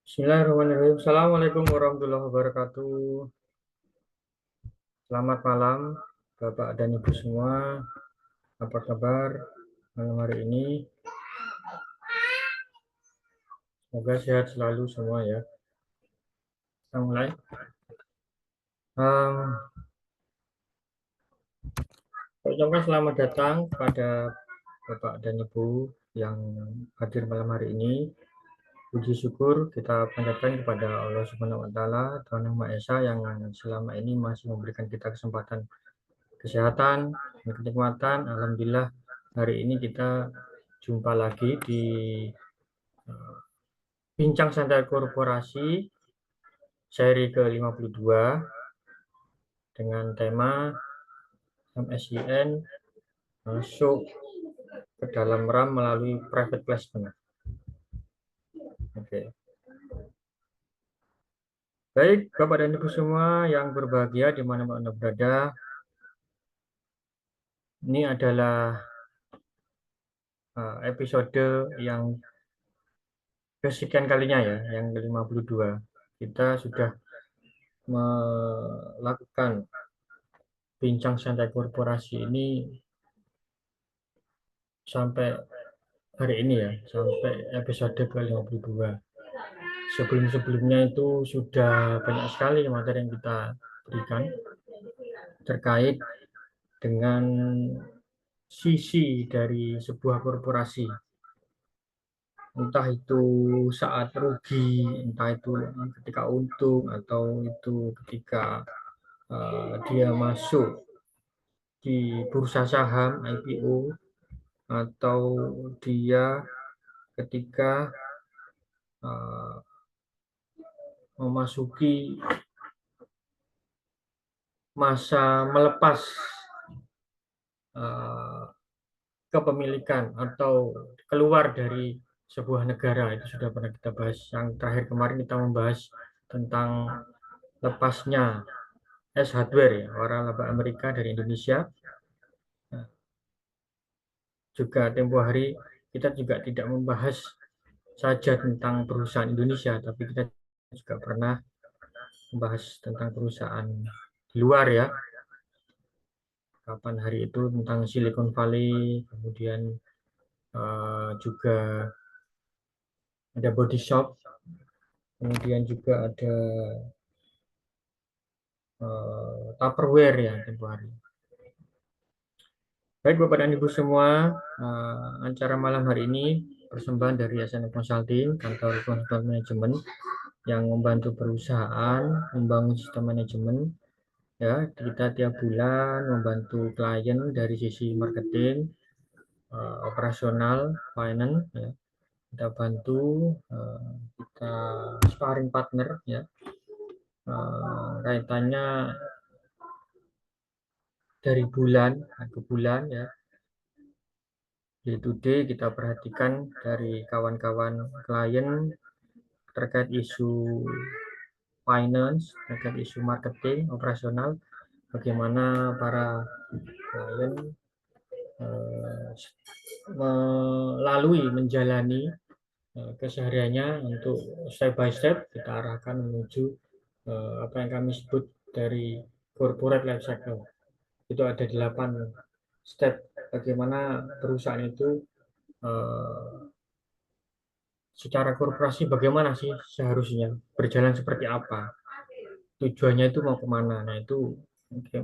Bismillahirrahmanirrahim. Assalamualaikum warahmatullahi wabarakatuh. Selamat malam, Bapak dan Ibu semua. Apa kabar malam hari ini? Semoga sehat selalu semua ya. Kita mulai. Um, Saya ucapkan selamat datang kepada Bapak dan Ibu yang hadir malam hari ini. Puji syukur kita panjatkan kepada Allah Subhanahu wa taala, Tuhan Yang Maha Esa yang selama ini masih memberikan kita kesempatan kesehatan dan kenikmatan. Alhamdulillah hari ini kita jumpa lagi di Bincang Santai Korporasi seri ke-52 dengan tema MSIN masuk ke dalam RAM melalui private placement. Oke. Baik, Bapak dan Ibu semua yang berbahagia di mana Anda berada. Ini adalah episode yang kesekian kalinya ya, yang ke-52. Kita sudah melakukan bincang santai korporasi ini sampai hari ini ya, sampai episode ke-52. Sebelum-sebelumnya itu sudah banyak sekali materi yang kita berikan terkait dengan sisi dari sebuah korporasi. Entah itu saat rugi, entah itu ketika untung, atau itu ketika dia masuk di bursa saham IPO, atau dia ketika memasuki masa melepas kepemilikan atau keluar dari sebuah negara. Itu sudah pernah kita bahas. Yang terakhir kemarin kita membahas tentang lepasnya S Hardware ya, waralaba Amerika dari Indonesia. Nah, juga tempo hari kita juga tidak membahas saja tentang perusahaan Indonesia, tapi kita juga pernah membahas tentang perusahaan di luar ya. Kapan hari itu tentang Silicon Valley, kemudian juga ada Body Shop, kemudian juga ada Tupperware ya tempo hari. Baik Bapak dan Ibu semua, acara malam hari ini persembahan dari SNM Consulting, kantor konsultan manajemen yang membantu perusahaan membangun sistem manajemen. Ya, kita tiap bulan membantu klien dari sisi marketing, operasional, finance, ya. Kita bantu, kita sparring partner, ya. Kaitannya dari bulan ke bulan, ya. Day to day kita perhatikan dari kawan-kawan klien terkait isu finance, terkait isu marketing, operasional, bagaimana para klien menjalani kesehariannya untuk step by step kita arahkan menuju apa yang kami sebut dari corporate life cycle. Itu ada 8 step bagaimana perusahaan itu secara korporasi bagaimana sih seharusnya berjalan seperti apa, tujuannya itu mau kemana. Nah itu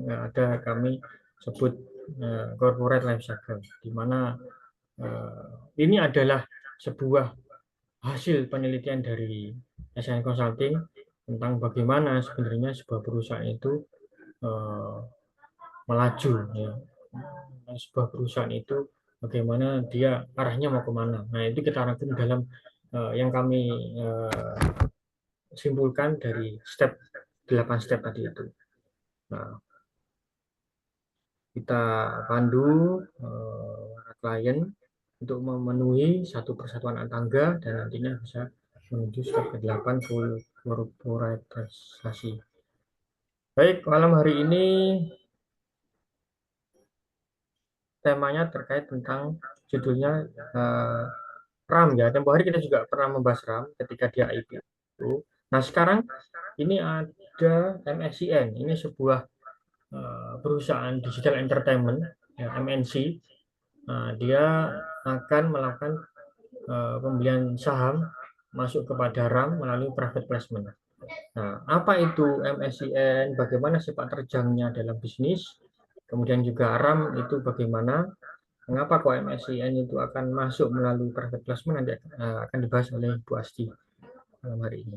ada kami sebut corporate life cycle, di mana ini adalah sebuah hasil penelitian dari SN Consulting tentang bagaimana sebenarnya sebuah perusahaan itu melaju ya. Sebuah perusahaan itu bagaimana dia arahnya mau kemana. Nah itu kita rangkum dalam yang kami simpulkan dari 8 step tadi itu. Nah, kita pandu klien untuk memenuhi satu persatuan tangga dan nantinya bisa menuju step ke-8 full korporatisasi. Baik, malam hari ini temanya terkait tentang judulnya RAM ya. Tempo hari kita juga pernah membahas RAM ketika dia IPO. itu. Nah, sekarang ini ada MSCN, ini sebuah perusahaan digital entertainment, ya, MNC. Nah, dia akan melakukan pembelian saham masuk kepada RAM melalui private placement. Nah, apa itu MSCN? Bagaimana sepak terjangnya dalam bisnis? Kemudian juga RAM itu bagaimana? Mengapa kok MSCN itu akan masuk melalui private placement? Nanti akan dibahas oleh Bu Asti malam hari ini.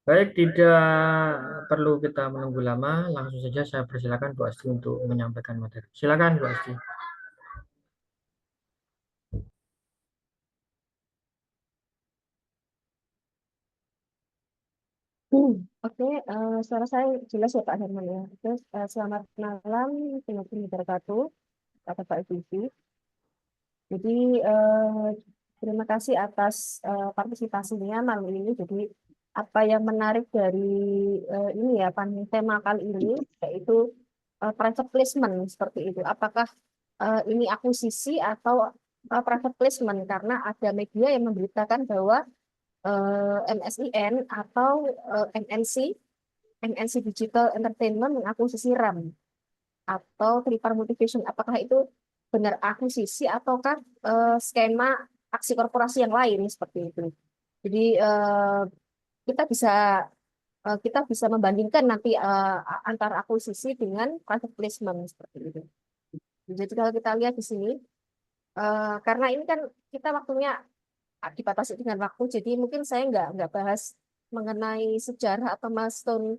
Baik, tidak perlu kita menunggu lama, langsung saja saya persilakan Bu Asti untuk menyampaikan materi. Silakan Bu Asti. Oke, suara saya jelas ya Pak Herman ya. Terus selamat malam, Assalamualaikum wabarakatuh, Bapak Ibu. Jadi terima kasih atas partisipasinya malam ini. Jadi apa yang menarik dari ini ya tema kali ini yaitu private placement seperti itu. Apakah ini akuisisi atau private placement? Karena ada media yang memberitakan bahwa MSIN atau MNC Digital Entertainment mengakuisisi RAM atau Tripar Motivation. Apakah itu benar akuisisi ataukah skema aksi korporasi yang lain seperti itu? Jadi kita bisa kita bisa membandingkan nanti antara akuisisi dengan private placement seperti itu. Jadi kalau kita lihat di sini, karena ini kan kita waktunya dibatasi dengan waktu, jadi mungkin saya nggak bahas mengenai sejarah atau milestone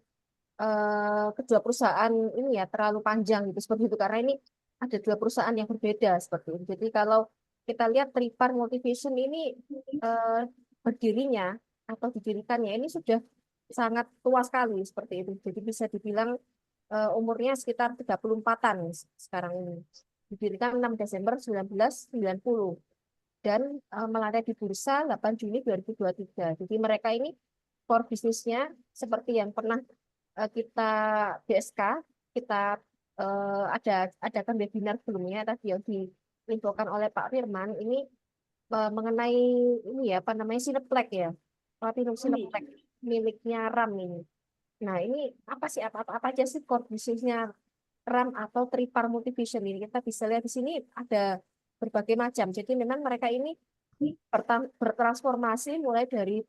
kedua perusahaan ini ya terlalu panjang gitu seperti itu karena ini ada dua perusahaan yang berbeda seperti itu. Jadi kalau kita lihat Tripar Motivation ini eh, berdirinya atau didirikannya ini sudah sangat tua sekali seperti itu. Jadi bisa dibilang umurnya sekitar 34-an sekarang ini. Didirikan 6 Desember 1990 dan melantai di bursa 8 Juni 2023. Jadi mereka ini core bisnisnya seperti yang pernah kita BSK kita adakan webinar sebelumnya tadi yang diinfokan oleh Pak Firman ini mengenai ini ya apa namanya Cineplex ya Platinum Cineplex miliknya RAM ini. Nah ini apa sih apa aja sih core bisnisnya RAM atau Tripar Multivision ini kita bisa lihat di sini ada berbagai macam. Jadi memang mereka ini bertransformasi mulai dari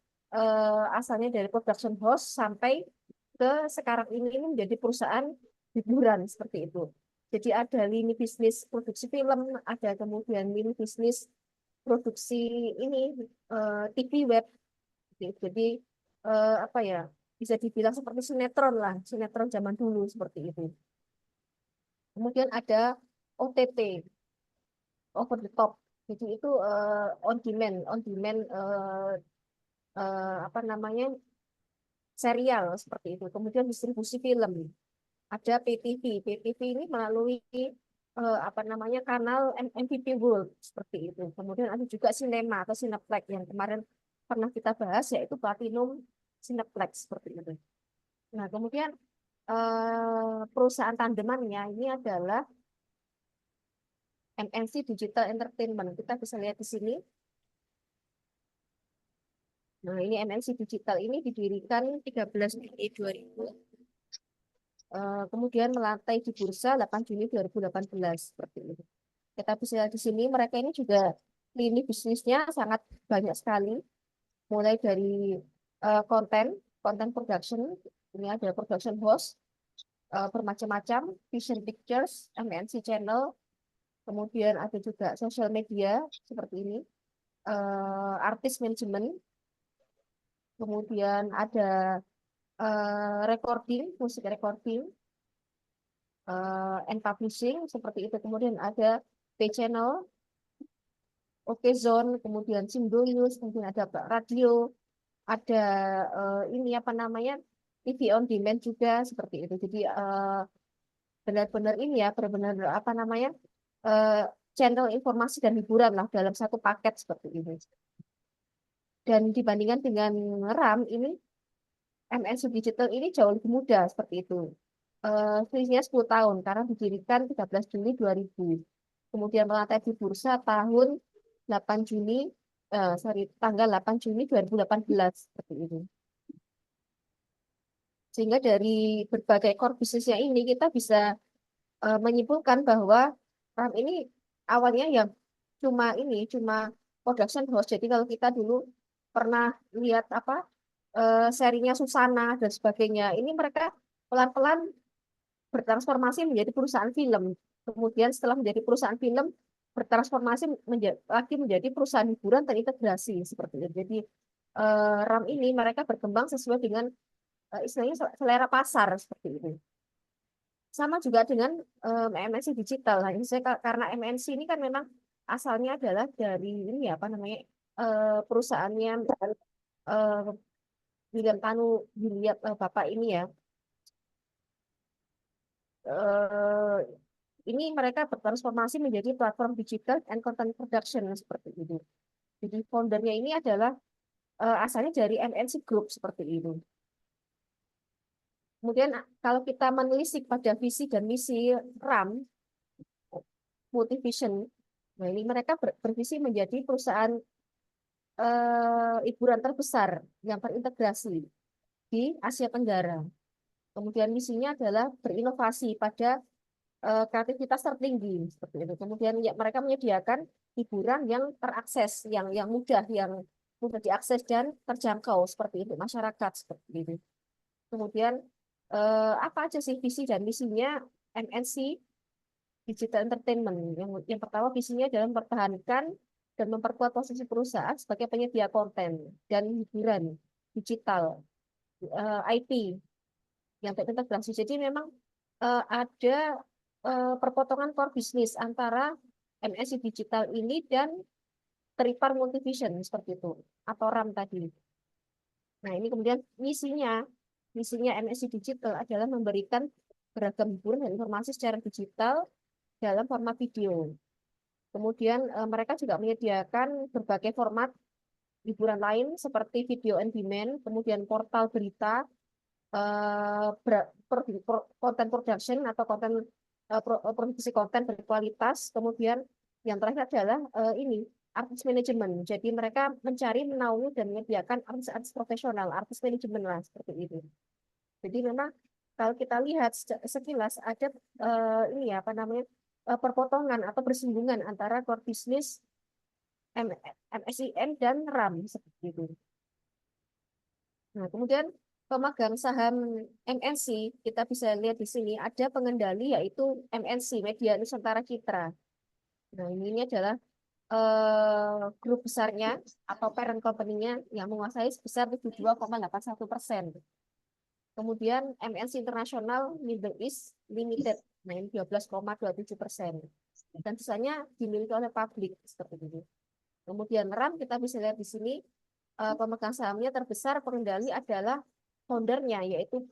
asalnya dari production house sampai ke sekarang ini menjadi perusahaan hiburan seperti itu. Jadi ada lini bisnis produksi film, ada kemudian lini bisnis produksi ini TV web. Jadi apa ya bisa dibilang seperti sinetron lah, sinetron zaman dulu seperti itu. Kemudian ada OTT, over the top. Jadi itu on demand apa namanya serial seperti itu. Kemudian distribusi film. Ada PTV. PTV ini melalui apa namanya kanal MVP World seperti itu. Kemudian ada juga sinema atau Cineplex yang kemarin pernah kita bahas yaitu Platinum Cineplex seperti itu. Nah, kemudian perusahaan tandemannya ini adalah MNC Digital Entertainment. Kita bisa lihat di sini. Nah, ini MNC Digital ini didirikan 13 Juni 2000. Kemudian melantai di bursa 8 Juni 2018 seperti itu. Kita bisa lihat di sini mereka ini juga lini bisnisnya sangat banyak sekali, mulai dari konten, konten production, ini ada production house bermacam-macam, Vision Pictures, MNC Channel, kemudian ada juga social media seperti ini, artis manajemen, kemudian ada recording, musik recording, and publishing seperti itu. Kemudian ada P-Channel, Oke Zone, kemudian Simbolius, kemudian ada radio, ada ini apa namanya TV on demand juga seperti itu. Jadi benar-benar ini ya, benar-benar apa namanya eh, channel informasi dan hiburan lah dalam satu paket seperti ini. Dan dibandingkan dengan RAM ini MNC Digital ini jauh lebih muda seperti itu. Selisihnya 10 tahun karena didirikan 13 Juli 2000. Kemudian melantai di bursa tahun 8 Juni, sorry, tanggal 8 Juni 2018 seperti itu. Sehingga dari berbagai core bisnisnya ini kita bisa menyimpulkan bahwa RAM ini awalnya yang cuma production house. Jadi kalau kita dulu pernah lihat apa serinya Susana dan sebagainya, ini mereka pelan-pelan bertransformasi menjadi perusahaan film. Kemudian setelah menjadi perusahaan film, bertransformasi lagi menjadi perusahaan hiburan terintegrasi seperti itu. Jadi RAM ini mereka berkembang sesuai dengan istilahnya selera pasar seperti itu. Sama juga dengan MNC digital. Nah, ini saya karena MNC ini kan memang asalnya adalah dari ini ya, apa namanya perusahaannya eh, William Tanu William Bapak ini ya. eh, ini mereka bertransformasi menjadi platform digital and content production seperti itu. Jadi foundernya ini adalah asalnya dari MNC Group seperti itu. Kemudian kalau kita menelisik pada visi dan misi RAM, Multivision, nah ini mereka bervisi menjadi perusahaan hiburan terbesar yang terintegrasi di Asia Tenggara. Kemudian misinya adalah berinovasi pada kreativitas tertinggi seperti itu. Kemudian ya, mereka menyediakan hiburan yang terakses, yang mudah, yang mudah diakses dan terjangkau seperti itu masyarakat seperti itu. Kemudian apa aja sih visi dan misinya MNC Digital Entertainment? Yang pertama visinya adalah mempertahankan dan memperkuat posisi perusahaan sebagai penyedia konten dan hiburan digital, IP yang terintegrasi. Jadi memang ada perpotongan core bisnis antara MNC Digital ini dan Tripar Multivision seperti itu atau RAM tadi. Nah, ini kemudian misinya MNC Digital adalah memberikan beragam hiburan dan informasi secara digital dalam format video. Kemudian mereka juga menyediakan berbagai format hiburan lain seperti video on demand, kemudian portal berita, konten production atau produksi konten berkualitas. Kemudian yang terakhir adalah ini artis manajemen. Jadi mereka mencari, menaungi dan menyediakan artis-artis profesional, artis manajemen lah seperti itu. Jadi memang kalau kita lihat sekilas ada ini ya apa namanya perpotongan atau bersinggungan antara core business MSIN dan RAM seperti itu. Nah, kemudian pemegang saham MNC, kita bisa lihat di sini ada pengendali yaitu MNC, Media Nusantara Citra. Nah, ini adalah grup besarnya atau parent company-nya yang menguasai sebesar 72,81%. Kemudian MNC International Middle East Limited, nah ini 12,27%. Dan sisanya dimiliki oleh publik seperti ini. Kemudian RAM kita bisa lihat di sini pemegang sahamnya terbesar pengendali adalah foundernya yaitu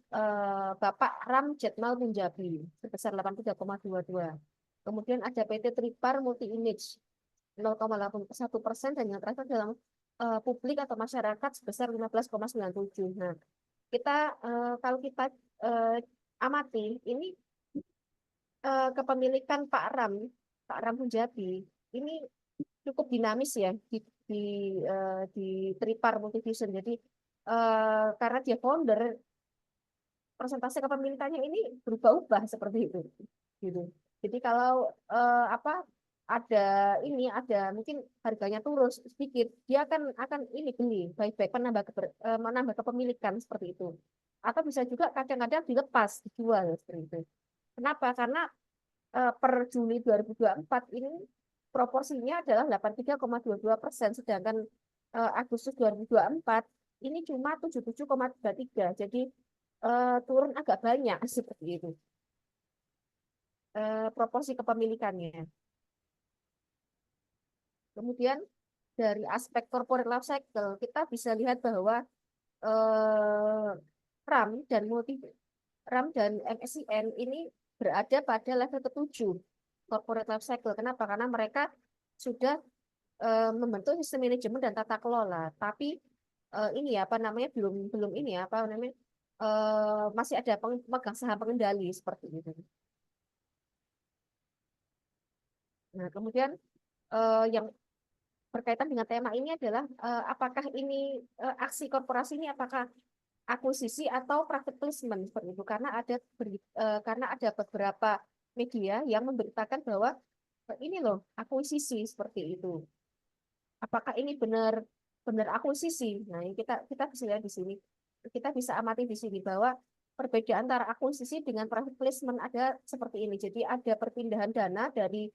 Bapak Ram Jetmal Punjabi sebesar 83,22. Kemudian ada PT Tripar Multi Image 0,81% dan yang terakhir dalam publik atau masyarakat sebesar 15,97. Nah, kita kalau kita eh, amati ini kepemilikan Pak Ram Punjabi ini cukup dinamis ya di, di Tripar Multivision. Jadi karena dia founder, persentase kepemilikannya ini berubah-ubah seperti itu. Gitu. Jadi kalau apa ada ada mungkin harganya turun sedikit, dia akan ini beli baik-baik menambah kepemilikan seperti itu. Atau bisa juga kadang-kadang dilepas, dijual seperti itu. Kenapa? Karena per Juli 2024 ini proporsinya adalah 83,22%, sedangkan Agustus 2024 ini cuma 77,33. Jadi turun agak banyak seperti itu proporsi kepemilikannya. Kemudian dari aspek corporate life cycle kita bisa lihat bahwa eh, RAM dan RAM dan MSCN ini berada pada level ketujuh corporate life cycle. Kenapa? Karena mereka sudah membentuk sistem manajemen dan tata kelola. Tapi ini ya, apa namanya belum belum ini ya, apa namanya masih ada pemegang saham pengendali seperti itu. Nah, kemudian yang berkaitan dengan tema ini adalah apakah ini aksi korporasi ini apakah akuisisi atau private placement seperti itu, karena ada beberapa media yang memberitakan bahwa ini loh akuisisi seperti itu. Apakah ini benar benar akuisisi? Nah, ini kita kita bisa lihat di sini. Kita bisa amati di sini bahwa perbedaan antara akuisisi dengan private placement ada seperti ini. Jadi ada perpindahan dana dari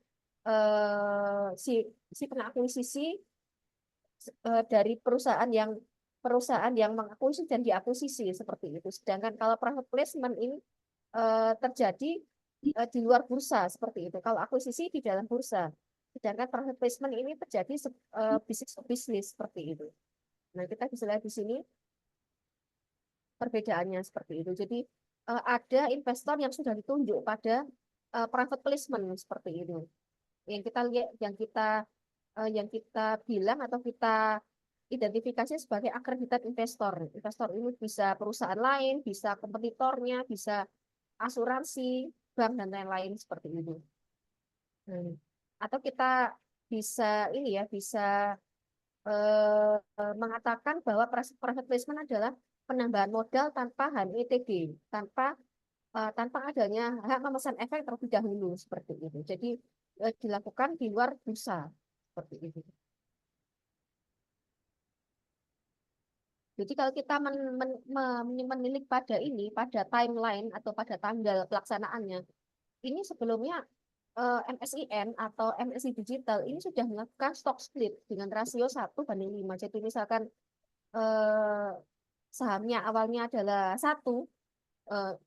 si si pengakuisisi dari perusahaan yang mengakuisisi dan diakuisisi seperti itu. Sedangkan kalau private placement ini terjadi di luar bursa seperti itu. Kalau akuisisi di dalam bursa. Sedangkan private placement ini terjadi bisnis to bisnis seperti itu. Nah, kita bisa lihat di sini perbedaannya seperti itu. Jadi ada investor yang sudah ditunjuk pada private placement seperti itu. Yang kita lihat, yang kita bilang atau kita identifikasi sebagai accredited investor. Investor ini bisa perusahaan lain, bisa kompetitornya, bisa asuransi, bank dan lain-lain seperti itu. Atau kita bisa ini ya, bisa mengatakan bahwa private placement adalah penambahan modal tanpa HMITD, tanpa adanya hak memesan efek terlebih dahulu seperti itu. Jadi dilakukan di luar bursa seperti itu. Jadi kalau kita menilik pada ini, pada timeline atau pada tanggal pelaksanaannya, ini sebelumnya MSIN atau MSI Digital ini sudah melakukan stock split dengan rasio 1:5. Jadi misalkan eh, sahamnya awalnya adalah 10,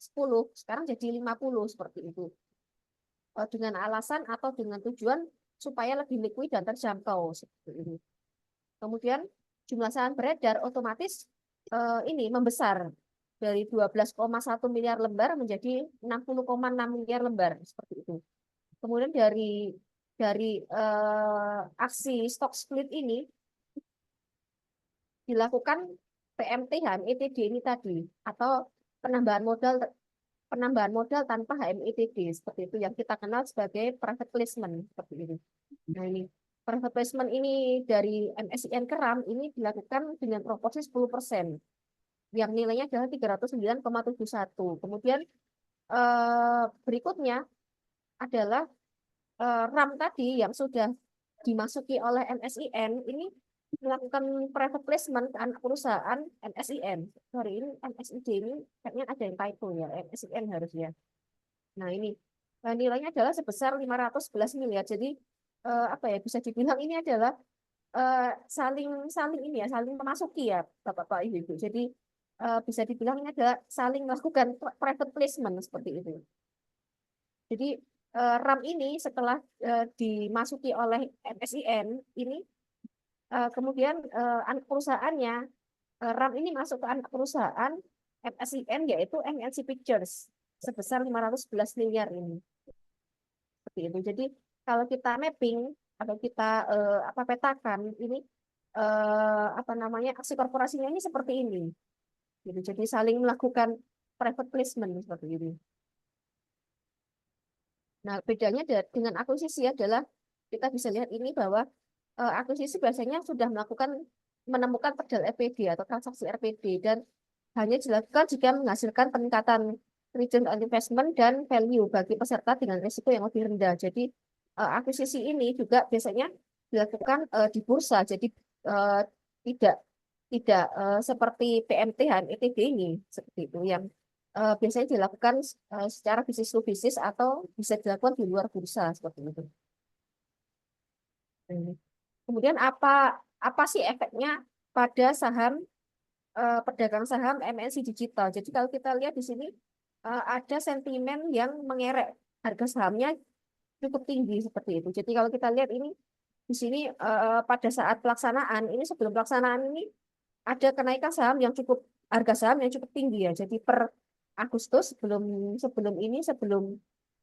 sekarang jadi 50 seperti itu. Dengan alasan atau dengan tujuan supaya lebih liquid dan terjangkau seperti ini. Kemudian jumlah saham beredar otomatis ini membesar dari 12,1 miliar lembar menjadi 60,6 miliar lembar seperti itu. Kemudian dari aksi stock split ini dilakukan PMT HMITD ini tadi atau penambahan modal penambahan modal tanpa HMITD seperti itu yang kita kenal sebagai private placement seperti itu. Nah, ini private placement ini dari MSIN ke RAM ini dilakukan dengan proporsi 10% yang nilainya adalah 309,71. Kemudian berikutnya adalah RAM tadi yang sudah dimasuki oleh MSIN ini melakukan private placement ke anak perusahaan MSIN. Sorry, ini MSID ini kayaknya ada yang typo ya, MSIN harusnya. Nah, ini nilainya adalah sebesar 511 miliar. Jadi apa ya, bisa dibilang ini adalah saling saling ini ya, saling memasuki ya, Bapak-bapak Ibu. Jadi bisa dibilang ini adalah saling melakukan private placement seperti itu. Jadi RAM ini setelah dimasuki oleh MSIN ini kemudian anak perusahaannya RAM ini masuk ke anak perusahaan MSIN yaitu MNC Pictures sebesar 511 miliar ini. Seperti itu. Jadi kalau kita mapping atau kita petakan ini apa namanya aksi korporasinya ini seperti ini. Gitu. Jadi saling melakukan private placement seperti ini. Nah, bedanya dengan akuisisi adalah kita bisa lihat ini bahwa akuisisi biasanya sudah menemukan pedal RPD atau transaksi RPD dan hanya dilakukan jika menghasilkan peningkatan return on investment dan value bagi peserta dengan risiko yang lebih rendah. Jadi akuisisi ini juga biasanya dilakukan di bursa. Jadi eh, tidak tidak seperti PMT HMITD ini seperti itu yang biasanya dilakukan secara bisnis to bisnis atau bisa dilakukan di luar bursa seperti itu. Kemudian apa apa sih efeknya pada pedagang saham MNC Digital? Jadi kalau kita lihat di sini ada sentimen yang mengerek harga sahamnya cukup tinggi seperti itu. Jadi kalau kita lihat ini di sini pada saat pelaksanaan ini sebelum pelaksanaan ini ada kenaikan saham yang cukup harga saham yang cukup tinggi ya. Jadi per Agustus sebelum sebelum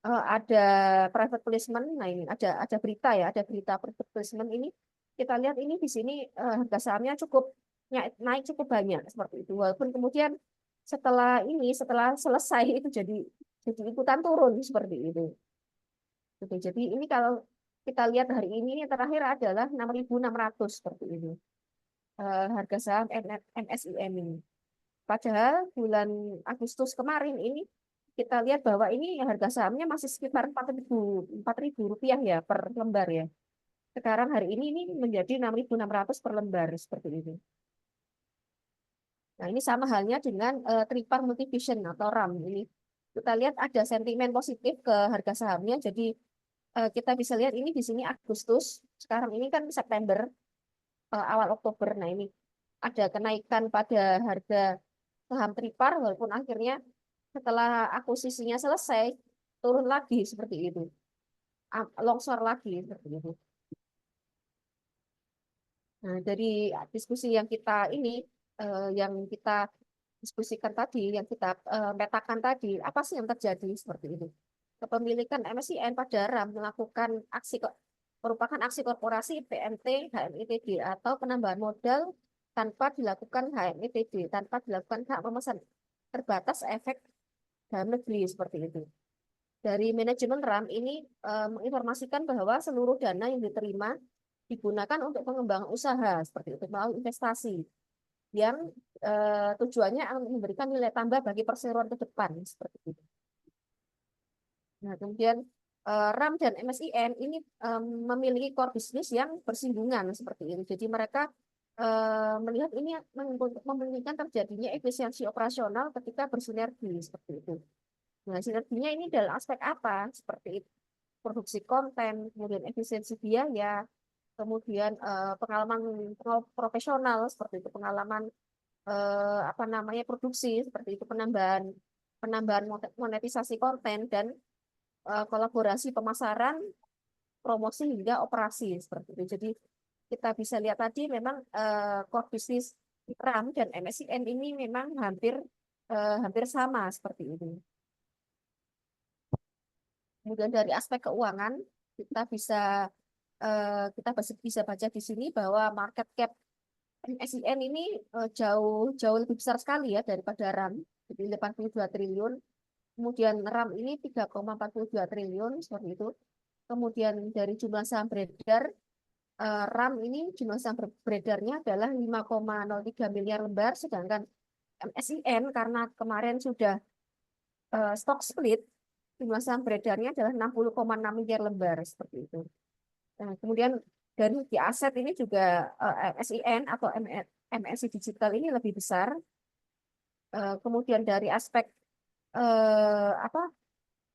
ada private placement, nah ini ada berita ya, ada berita private placement ini kita lihat ini di sini harga sahamnya cukup naik cukup banyak seperti itu. Walaupun kemudian setelah selesai itu jadi ikutan turun seperti itu. Oke, jadi ini kalau kita lihat hari ini terakhir adalah 6.600 seperti ini harga saham MSIM ini. Padahal bulan Agustus kemarin ini kita lihat bahwa ini harga sahamnya masih sekitar 4.000 rupiah ya per lembar ya. Sekarang hari ini menjadi 6.600 per lembar seperti itu. Nah, ini sama halnya dengan Tripar Multivision atau RAM ini. Kita lihat ada sentimen positif ke harga sahamnya. Jadi kita bisa lihat ini di sini Agustus, sekarang ini kan September, awal Oktober. Nah, ini ada kenaikan pada harga saham Tripar walaupun akhirnya setelah akuisisinya selesai turun lagi seperti itu. Longsor lagi seperti itu. Nah, dari diskusi yang kita yang kita diskusikan tadi, yang kita petakan tadi, apa sih yang terjadi seperti itu? Kepemilikan MSIN pada RAM melakukan merupakan aksi korporasi PMT HMITD atau penambahan modal tanpa dilakukan HMITD, tanpa dilakukan hak memesan terbatas efek dalam negeri seperti itu. Dari manajemen RAM ini menginformasikan bahwa seluruh dana yang diterima digunakan untuk pengembangan usaha seperti itu melalui investasi yang tujuannya akan memberikan nilai tambah bagi perseroan ke depan seperti itu. Nah, kemudian RAM dan MSIN ini memiliki core bisnis yang bersinggungan seperti itu. Jadi mereka melihat ini memungkinkan terjadinya efisiensi operasional ketika bersinergi seperti itu. Nah, sinerginya ini dalam aspek apa? Seperti itu. Produksi konten, kemudian efisiensi biaya, kemudian pengalaman profesional seperti itu, pengalaman apa namanya produksi seperti itu, penambahan penambahan monetisasi konten dan kolaborasi pemasaran, promosi hingga operasi seperti itu. Jadi kita bisa lihat tadi memang core bisnis RAM dan MSIN ini memang hampir hampir sama seperti itu. Kemudian dari aspek keuangan kita bisa baca di sini bahwa market cap MSIN ini jauh jauh lebih besar sekali ya daripada RAM, jadi 82 triliun. Kemudian RAM ini 3,42 triliun seperti itu. Kemudian dari jumlah saham beredar, RAM ini jumlah saham beredarnya adalah 5,03 miliar lembar, sedangkan MSIN karena kemarin sudah stock split, jumlah saham beredarnya adalah 60,6 miliar lembar seperti itu. Nah, kemudian dari di aset ini juga MSIN atau MSI Digital ini lebih besar. Kemudian dari aspek apa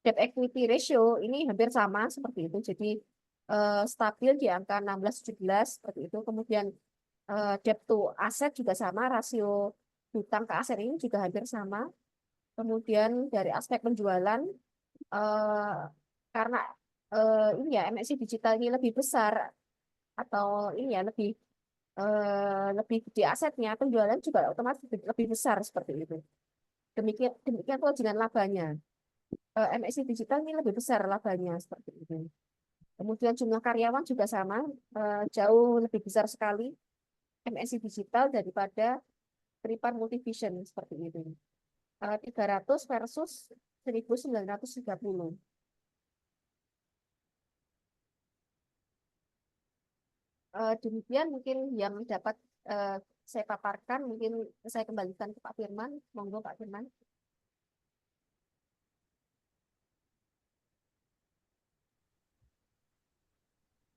debt equity ratio ini hampir sama seperti itu. Jadi stabil di angka 16-17 seperti itu. Kemudian debt to aset juga sama, rasio hutang ke aset ini juga hampir sama. Kemudian dari aspek penjualan eh, karena ini ya MSI Digital ini lebih besar atau ini ya lebih gede asetnya, penjualan juga otomatis lebih besar seperti itu. Demikian demikian pula dengan labanya. MSI Digital ini lebih besar labanya seperti itu. Kemudian jumlah karyawan juga sama, jauh lebih besar sekali MSI Digital daripada Tripar Multivision seperti itu. 300 versus 1.930. Demikian mungkin yang dapat eh, saya paparkan, mungkin saya kembalikan ke Pak Firman. Monggo Pak Firman.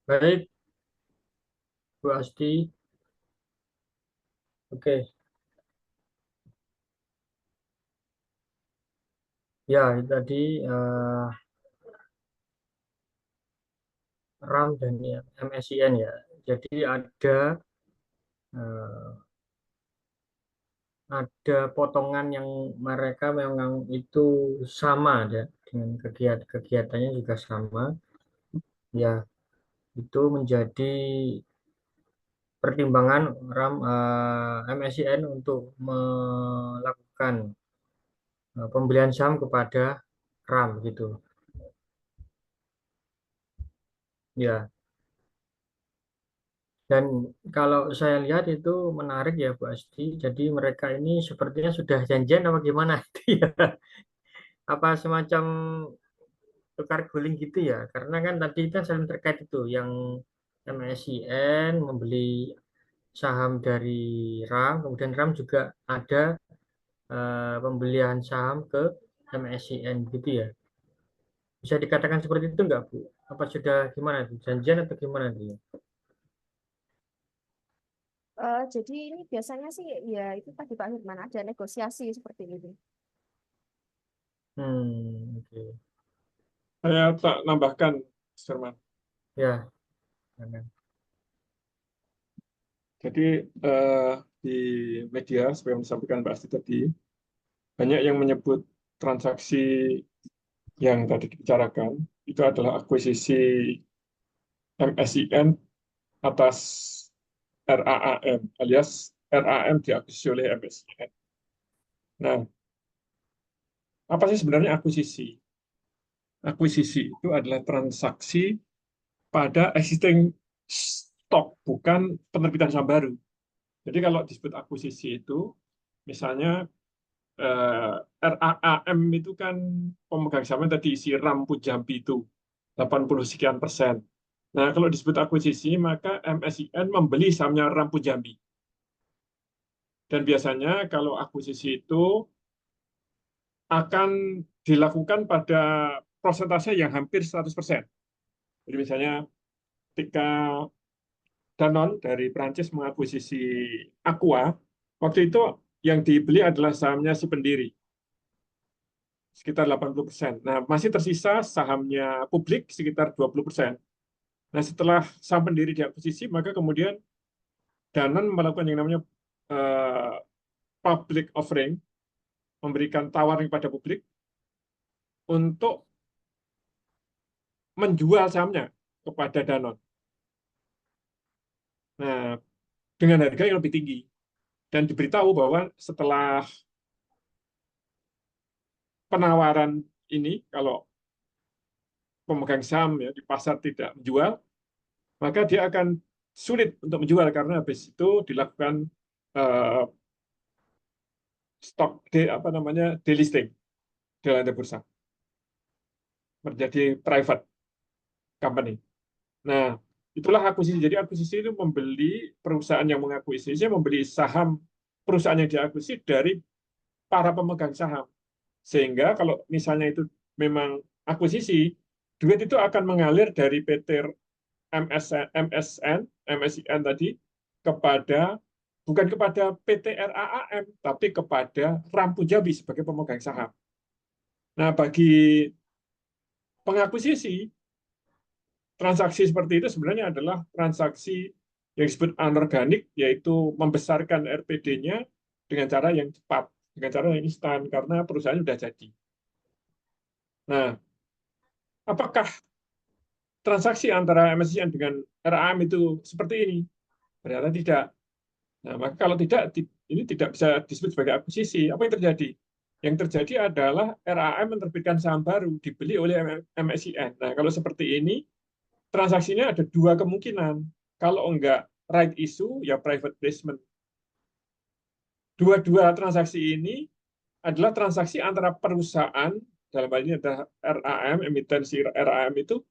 Baik, Bu Asti. Oke, ya itu tadi RAM dan ya, MSIN ya. Jadi eh, ada potongan yang mereka memang itu sama ya dengan kegiatannya juga sama. Ya, itu menjadi pertimbangan RAM MSIN untuk melakukan pembelian saham kepada RAM gitu. Ya, dan kalau saya lihat itu menarik ya Bu Asti. Jadi mereka ini sepertinya sudah janjian apa gimana itu ya? Apa semacam tukar guling gitu ya? Karena kan tadi kan saling terkait itu yang MSIN membeli saham dari RAM, kemudian RAM juga ada pembelian saham ke MSCN gitu ya. Bisa dikatakan seperti itu enggak, Bu? Apa sudah gimana tuh? Janjian atau gimana tuh ya? Jadi ini biasanya sih ya itu tadi Pak Firman ada negosiasi seperti itu. Oke. Saya tak nambahkan, Mas Firman. Ya, jangan. Jadi di media, seperti yang disampaikan Mbak Asti tadi, banyak yang menyebut transaksi yang tadi dibicarakan itu adalah akuisisi MSIN atas RAM, alias RAM diakuisisi oleh MSIN. Nah, apa sih sebenarnya akuisisi? Akuisisi itu adalah transaksi pada existing stock, bukan penerbitan saham baru. Jadi kalau disebut akuisisi itu, misalnya RAM itu kan pemegang saham tadi isi Rampu Jambi itu 80 sekian persen. Nah, kalau disebut akuisisi, maka MSIN membeli sahamnya Rampu Jambi. Dan biasanya kalau akuisisi itu akan dilakukan pada persentase yang hampir 100%. Jadi misalnya ketika Danone dari Prancis mengakuisisi Aqua, waktu itu yang dibeli adalah sahamnya si pendiri, sekitar 80%. Nah, masih tersisa sahamnya publik sekitar 20%. Nah, setelah saham pendiri diakuisisi, maka kemudian Danone melakukan yang namanya uh, public offering, memberikan tawaran kepada publik untuk menjual sahamnya kepada Danone. Nah, dengan harga yang lebih tinggi. Dan diberitahu bahwa setelah penawaran ini, kalau pemegang saham ya di pasar tidak menjual, maka dia akan sulit untuk menjual karena habis itu dilakukan uh, stok apa namanya delisting di lantai bursa, menjadi private company. Nah, itulah akuisisi. Jadi akuisisi itu membeli perusahaan yang mengakuisisi, membeli saham perusahaan yang diakuisisi dari para pemegang saham. Sehingga kalau misalnya itu memang akuisisi, duit itu akan mengalir dari PT MSIN tadi kepada bukan kepada PT RAM, tapi kepada Rampu Jambi sebagai pemegang saham. Nah, bagi pengakuisisi, transaksi seperti itu sebenarnya adalah transaksi yang disebut anorganik, yaitu membesarkan RPD-nya dengan cara yang cepat, dengan cara yang instan, karena perusahaan sudah jadi. Nah, apakah transaksi antara MSCN dengan RAM itu seperti ini? Ternyata tidak. Nah, maka kalau tidak, ini tidak bisa disebut sebagai akuisisi. Apa yang terjadi? Yang terjadi adalah RAM menerbitkan saham baru, dibeli oleh MSCN. Nah, kalau seperti ini, transaksinya ada dua kemungkinan. Kalau enggak right issue, ya private placement. Dua-dua transaksi ini adalah transaksi antara perusahaan, dalam hal ini adalah RAM, emiten si RAM itu,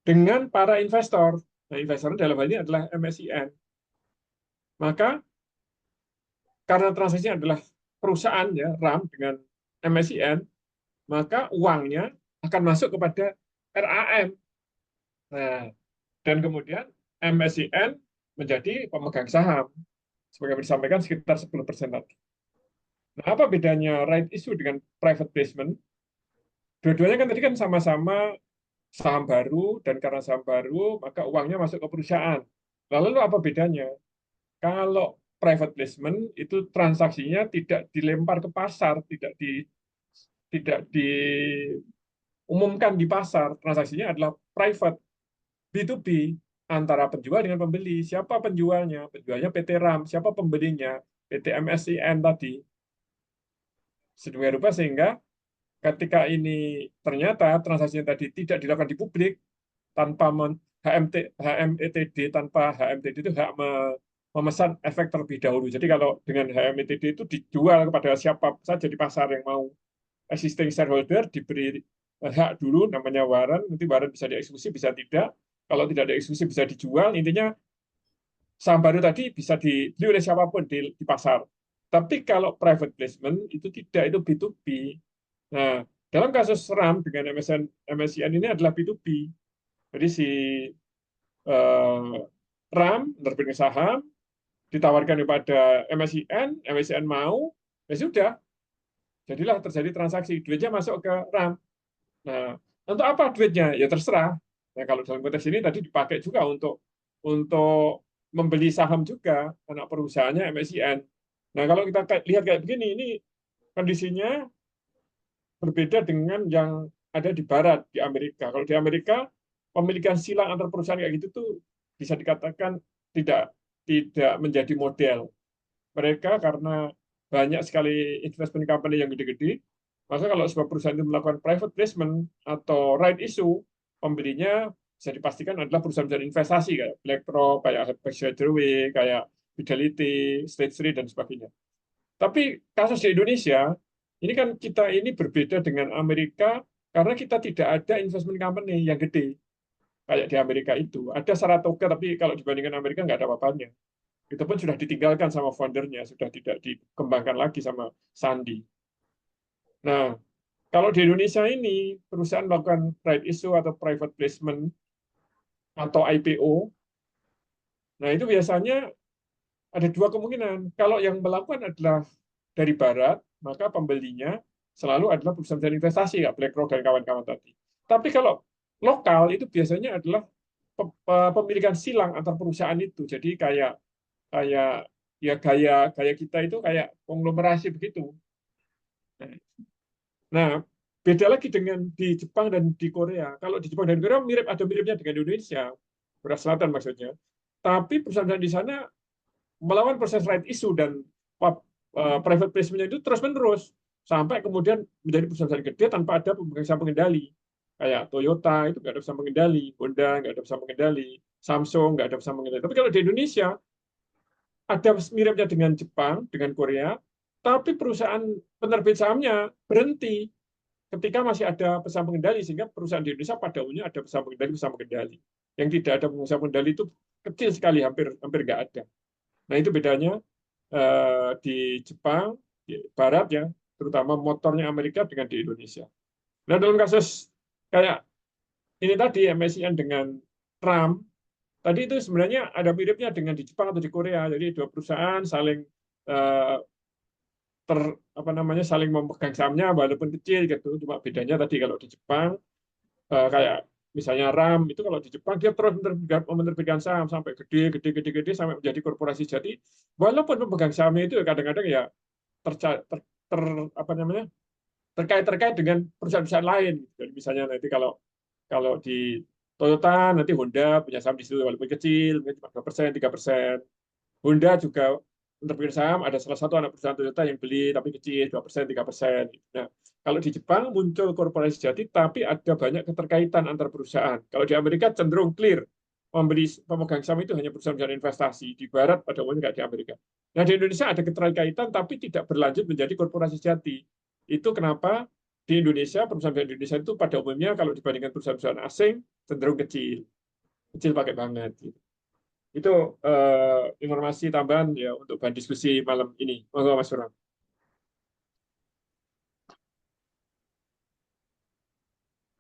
dengan para investor. Nah, investor dalam hal ini adalah MSCN. Maka, karena transaksinya adalah perusahaan, ya RAM dengan MSCN, maka uangnya akan masuk kepada RAM. Nah, dan kemudian MSCN menjadi pemegang saham, sebagai disampaikan sekitar 10% tadi. Nah, apa bedanya right issue dengan private placement? Dua-duanya kan tadi kan sama-sama saham baru, dan karena saham baru, maka uangnya masuk ke perusahaan. Lalu apa bedanya? Kalau private placement itu transaksinya tidak dilempar ke pasar, tidak diumumkan di pasar. Transaksinya adalah private, B2B, antara penjual dengan pembeli. Siapa penjualnya? Penjualnya PT RAM. Siapa pembelinya? PT MSCN tadi. Sedemikian rupa sehingga ketika ini ternyata transaksinya tadi tidak dilakukan di publik, tanpa HMETD, tanpa HMTD itu hak memesan efek terlebih dahulu. Jadi kalau dengan HMETD itu dijual kepada siapa saja di pasar yang mau, existing shareholder diberi hak dulu, namanya waran, nanti waran bisa dieksekusi, bisa tidak. Kalau tidak dieksekusi bisa dijual. Intinya saham baru tadi bisa dibeli oleh siapapun di pasar. Tapi kalau private placement itu tidak, itu B2B. Nah, dalam kasus RAM dengan MSCN ini adalah B2B. Jadi si RAM menerbitkan saham, ditawarkan kepada MSCN, MSCN mau, ya sudah, jadilah terjadi transaksi, duitnya masuk ke RAM. Nah, untuk apa duitnya? Ya terserah. Nah, kalau dalam konteks ini tadi dipakai juga untuk membeli saham juga anak perusahaannya MSCN. Nah, kalau kita lihat kayak begini, ini kondisinya berbeda dengan yang ada di Barat, di Amerika. Kalau di Amerika, pemilikan silang antar perusahaan kayak gitu tuh bisa dikatakan tidak tidak menjadi model. Mereka karena banyak sekali investment company yang gede-gede, maka kalau sebuah perusahaan itu melakukan private placement atau right issue, pembelinya bisa dipastikan adalah perusahaan-perusahaan investasi kayak BlackRock, kayak Berkshire Hathaway, kayak Fidelity, State Street, dan sebagainya. Tapi kasus di Indonesia, ini kan kita ini berbeda dengan Amerika karena kita tidak ada investment company yang gede. Kayak di Amerika itu. Ada Saratoga, tapi kalau dibandingkan Amerika nggak ada apa-apanya. Itu pun sudah ditinggalkan sama foundernya, sudah tidak dikembangkan lagi sama Sandi. Nah, kalau di Indonesia ini, perusahaan melakukan right issue atau private placement atau IPO, nah itu biasanya ada dua kemungkinan. Kalau yang melakukan adalah dari Barat, maka pembelinya selalu adalah perusahaan investasi, ya BlackRock dan kawan-kawan tadi. Tapi kalau lokal itu biasanya adalah pemilikan silang antar perusahaan itu. Jadi kayak kayak ya gaya kita itu kayak konglomerasi begitu. Nah, beda lagi dengan di Jepang dan di Korea. Kalau di Jepang dan Korea mirip, ada miripnya dengan Indonesia, Korea Selatan maksudnya. Tapi perusahaan di sana melawan proses right issue dan private placement itu terus-menerus sampai kemudian menjadi perusahaan gede tanpa ada pemegang saham pengendali. Kayak Toyota itu nggak ada saham pengendali, Honda nggak ada saham pengendali, Samsung nggak ada saham pengendali. Tapi kalau di Indonesia ada miripnya dengan Jepang, dengan Korea, tapi perusahaan penerbit sahamnya berhenti ketika masih ada pesan pengendali, sehingga perusahaan di Indonesia pada umumnya ada pesan pengendali. Yang tidak ada pesan pengendali itu kecil sekali, hampir nggak ada. Nah, itu bedanya di Jepang, di Barat ya, terutama motornya Amerika dengan di Indonesia. Nah, dalam kasus kayak ini tadi MSCN dengan Trump, tadi itu sebenarnya ada miripnya dengan di Jepang atau di Korea. Jadi dua perusahaan saling saling memegang sahamnya walaupun kecil gitu. Cuma bedanya tadi kalau di Jepang kayak misalnya RAM itu, kalau di Jepang dia terus menerbitkan saham sampai gede sampai menjadi korporasi. Jadi walaupun pemegang sahamnya itu kadang-kadang ya terkait dengan perusahaan-perusahaan lain. Jadi misalnya nanti kalau di Toyota nanti Honda punya saham di situ walaupun kecil, mungkin cuma 2%, 3%. Honda juga menerbitkan saham, ada salah satu anak perusahaan Toyota yang beli tapi kecil, 2%, 3%. Nah, kalau di Jepang muncul korporasi sejati, tapi ada banyak keterkaitan antar perusahaan. Kalau di Amerika cenderung clear, pemegang saham itu hanya perusahaan investasi. Di Barat pada umumnya nggak di Amerika. Nah, di Indonesia ada keterkaitan tapi tidak berlanjut menjadi korporasi sejati. Itu kenapa di Indonesia, perusahaan Indonesia itu pada umumnya kalau dibandingkan perusahaan-perusahaan asing cenderung kecil. Kecil pakai banget. Gitu. Itu informasi tambahan ya untuk bahan diskusi malam ini. Monggo Mas Bram.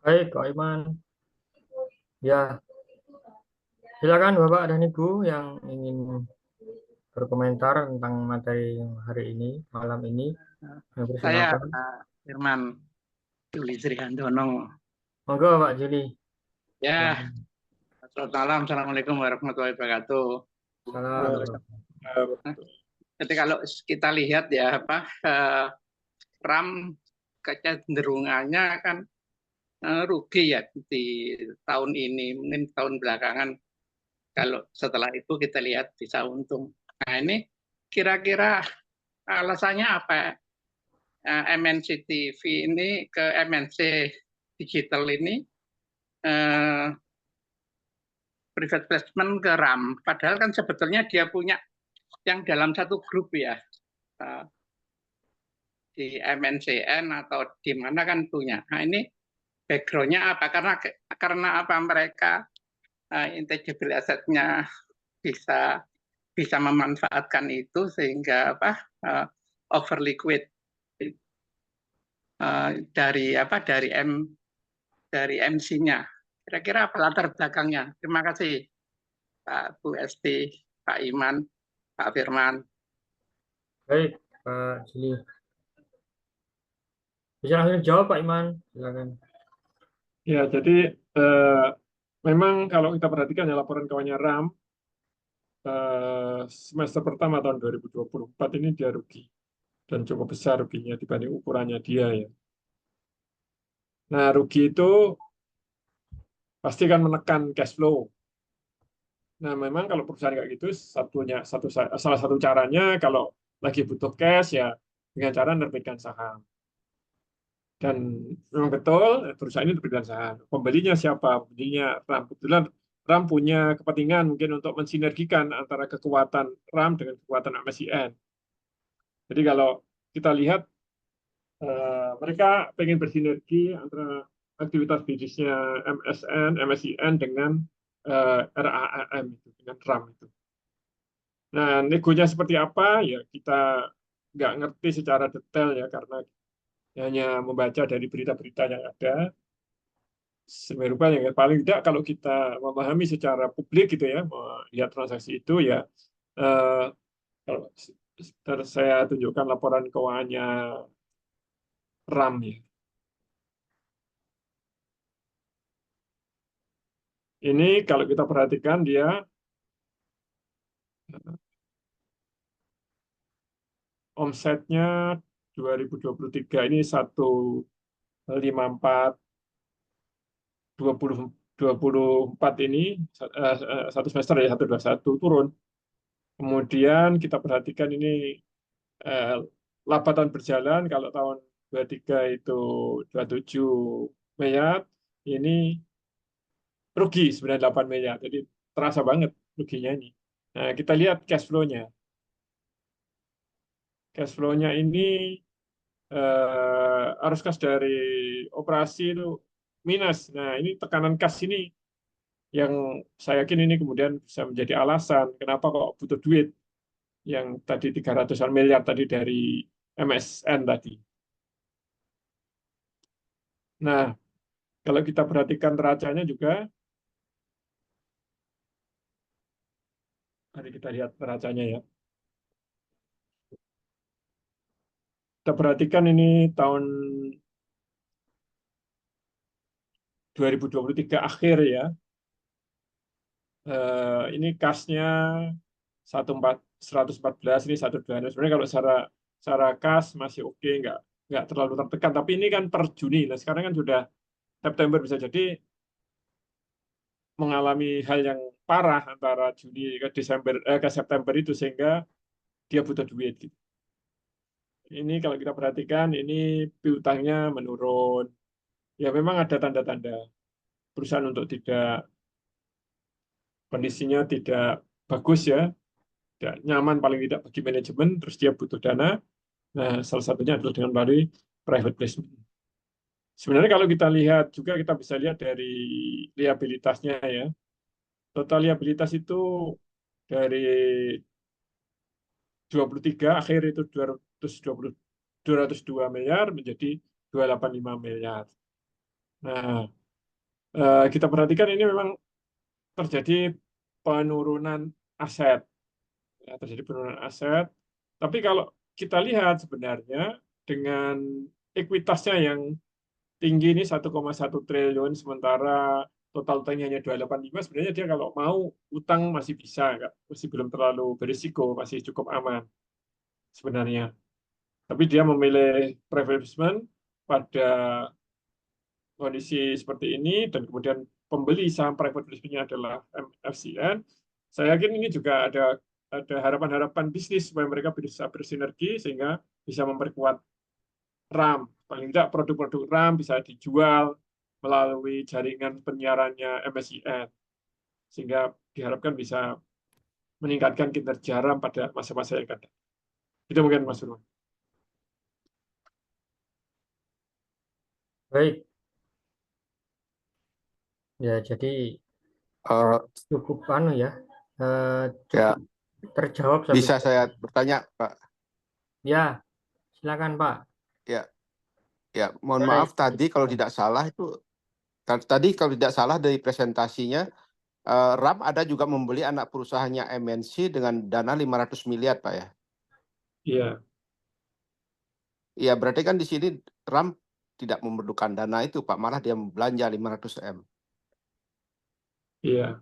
Baik, Kak Iman. Ya, silakan Bapak dan Ibu yang ingin berkomentar tentang materi hari ini, malam ini. Saya Silakan. Firman Juli Srihandono. Monggo Pak Juli. Ya, selamat malam. Assalamualaikum warahmatullahi wabarakatuh. Salam. Jadi kalau kita lihat ya RAM kecenderungannya kan rugi ya di tahun ini, mungkin tahun belakangan. Kalau setelah itu kita lihat bisa untung. Nah ini kira-kira alasannya apa? MNC TV ini ke MNC Digital ini private placement ke RAM. Padahal kan sebetulnya dia punya yang dalam satu grup ya. Di MNCN atau di mana kan punya. Nah ini background-nya apa? Karena apa mereka intangible asset-nya bisa memanfaatkan itu sehingga over liquid dari MC-nya. Kira-kira apa latar belakangnya? Terima kasih Pak Bu Esti, Pak Iman, Pak Firman. Baik, Pak Jili. Bisa langsung jawab, Pak Iman. Silakan. Ya, jadi memang kalau kita perhatikan ya laporan keuangannya RAM semester pertama tahun 2024 ini dia rugi dan cukup besar ruginya dibanding ukurannya dia ya. Nah, rugi itu pasti kan menekan cash flow. Nah, memang kalau perusahaan kayak gitu salah satu caranya kalau lagi butuh cash ya dengan cara menerbitkan saham. Dan memang betul perusahaan ini terbitkan saham. Pembelinya siapa? Pembelinya RAM. Kebetulan RAM punya kepentingan mungkin untuk mensinergikan antara kekuatan RAM dengan kekuatan MSIN. Jadi kalau kita lihat mereka pengen bersinergi antara aktivitas bisnisnya MSN, MSIN dengan RAM itu, dengan RAM itu. Nah, negonya seperti apa? Ya kita nggak ngerti secara detail ya karena hanya membaca dari berita-berita yang ada. Semerupa yang paling tidak kalau kita memahami secara publik gitu ya, melihat transaksi itu ya, kalau saya tunjukkan laporan keuangannya RAM ya. Ini kalau kita perhatikan dia omsetnya 2023 ini 154 24 ini satu semester ya 121 turun. Kemudian kita perhatikan ini laba tahun berjalan kalau tahun 23 itu 27 miliar, ini rugi sebenarnya 8 miliar. Jadi terasa banget ruginya ini. Nah, kita lihat cash flow-nya. Cash flow-nya ini arus kas dari operasi itu minus. Nah, ini tekanan kas ini yang saya yakin ini kemudian bisa menjadi alasan kenapa kok butuh duit yang tadi 300-an miliar tadi dari MSN tadi. Nah, kalau kita perhatikan neracanya juga, mari kita lihat neracanya ya. Kita perhatikan ini tahun 2023 akhir ya. Ini kasnya 114, ini 126. Sebenarnya kalau secara kas masih oke, nggak terlalu tertekan. Tapi ini kan per Juni. Nah, sekarang kan sudah September, bisa jadi mengalami hal yang parah antara Juni ke September itu sehingga dia butuh duit gitu. Ini kalau kita perhatikan ini piutangnya menurun. Ya memang ada tanda-tanda perusahaan untuk kondisinya tidak bagus ya, tidak nyaman paling tidak bagi manajemen, terus dia butuh dana. Nah, salah satunya adalah dengan melalui private placement. Sebenarnya kalau kita lihat juga kita bisa lihat dari liabilitasnya ya. Total liabilitas itu dari 23 akhir itu 202 miliar menjadi 285 miliar. Nah, kita perhatikan ini memang terjadi penurunan aset. Ya, terjadi penurunan aset. Tapi kalau kita lihat sebenarnya dengan ekuitasnya yang tinggi ini 1,1 triliun, sementara total utangnya hanya 285, sebenarnya dia kalau mau utang masih bisa, masih belum terlalu berisiko, masih cukup aman sebenarnya. Tapi dia memilih private placement pada kondisi seperti ini dan kemudian pembeli saham private placement-nya adalah MFCN. Saya yakin ini juga ada harapan-harapan bisnis supaya mereka bisa bersinergi sehingga bisa memperkuat RAM. Paling tidak produk-produk RAM bisa dijual melalui jaringan penyiarannya MSIN sehingga diharapkan bisa meningkatkan kinerja RAM pada masa-masa yang akan datang. Itu mungkin Mas Firman. Baik. Ya, jadi Eh, cukup ya. ya, Cukup terjawab sampai bisa saya bertanya, Pak? ya. Silakan Pak. Ya, ya, mohon Baik. maaf tadi kalau tidak salah dari presentasinya RAM ada juga membeli anak perusahaannya MNC dengan dana 500 miliar, Pak ya. Iya, Iya, berarti kan di sini RAM tidak memerlukan dana itu, Pak, malah dia belanja 500 M. iya.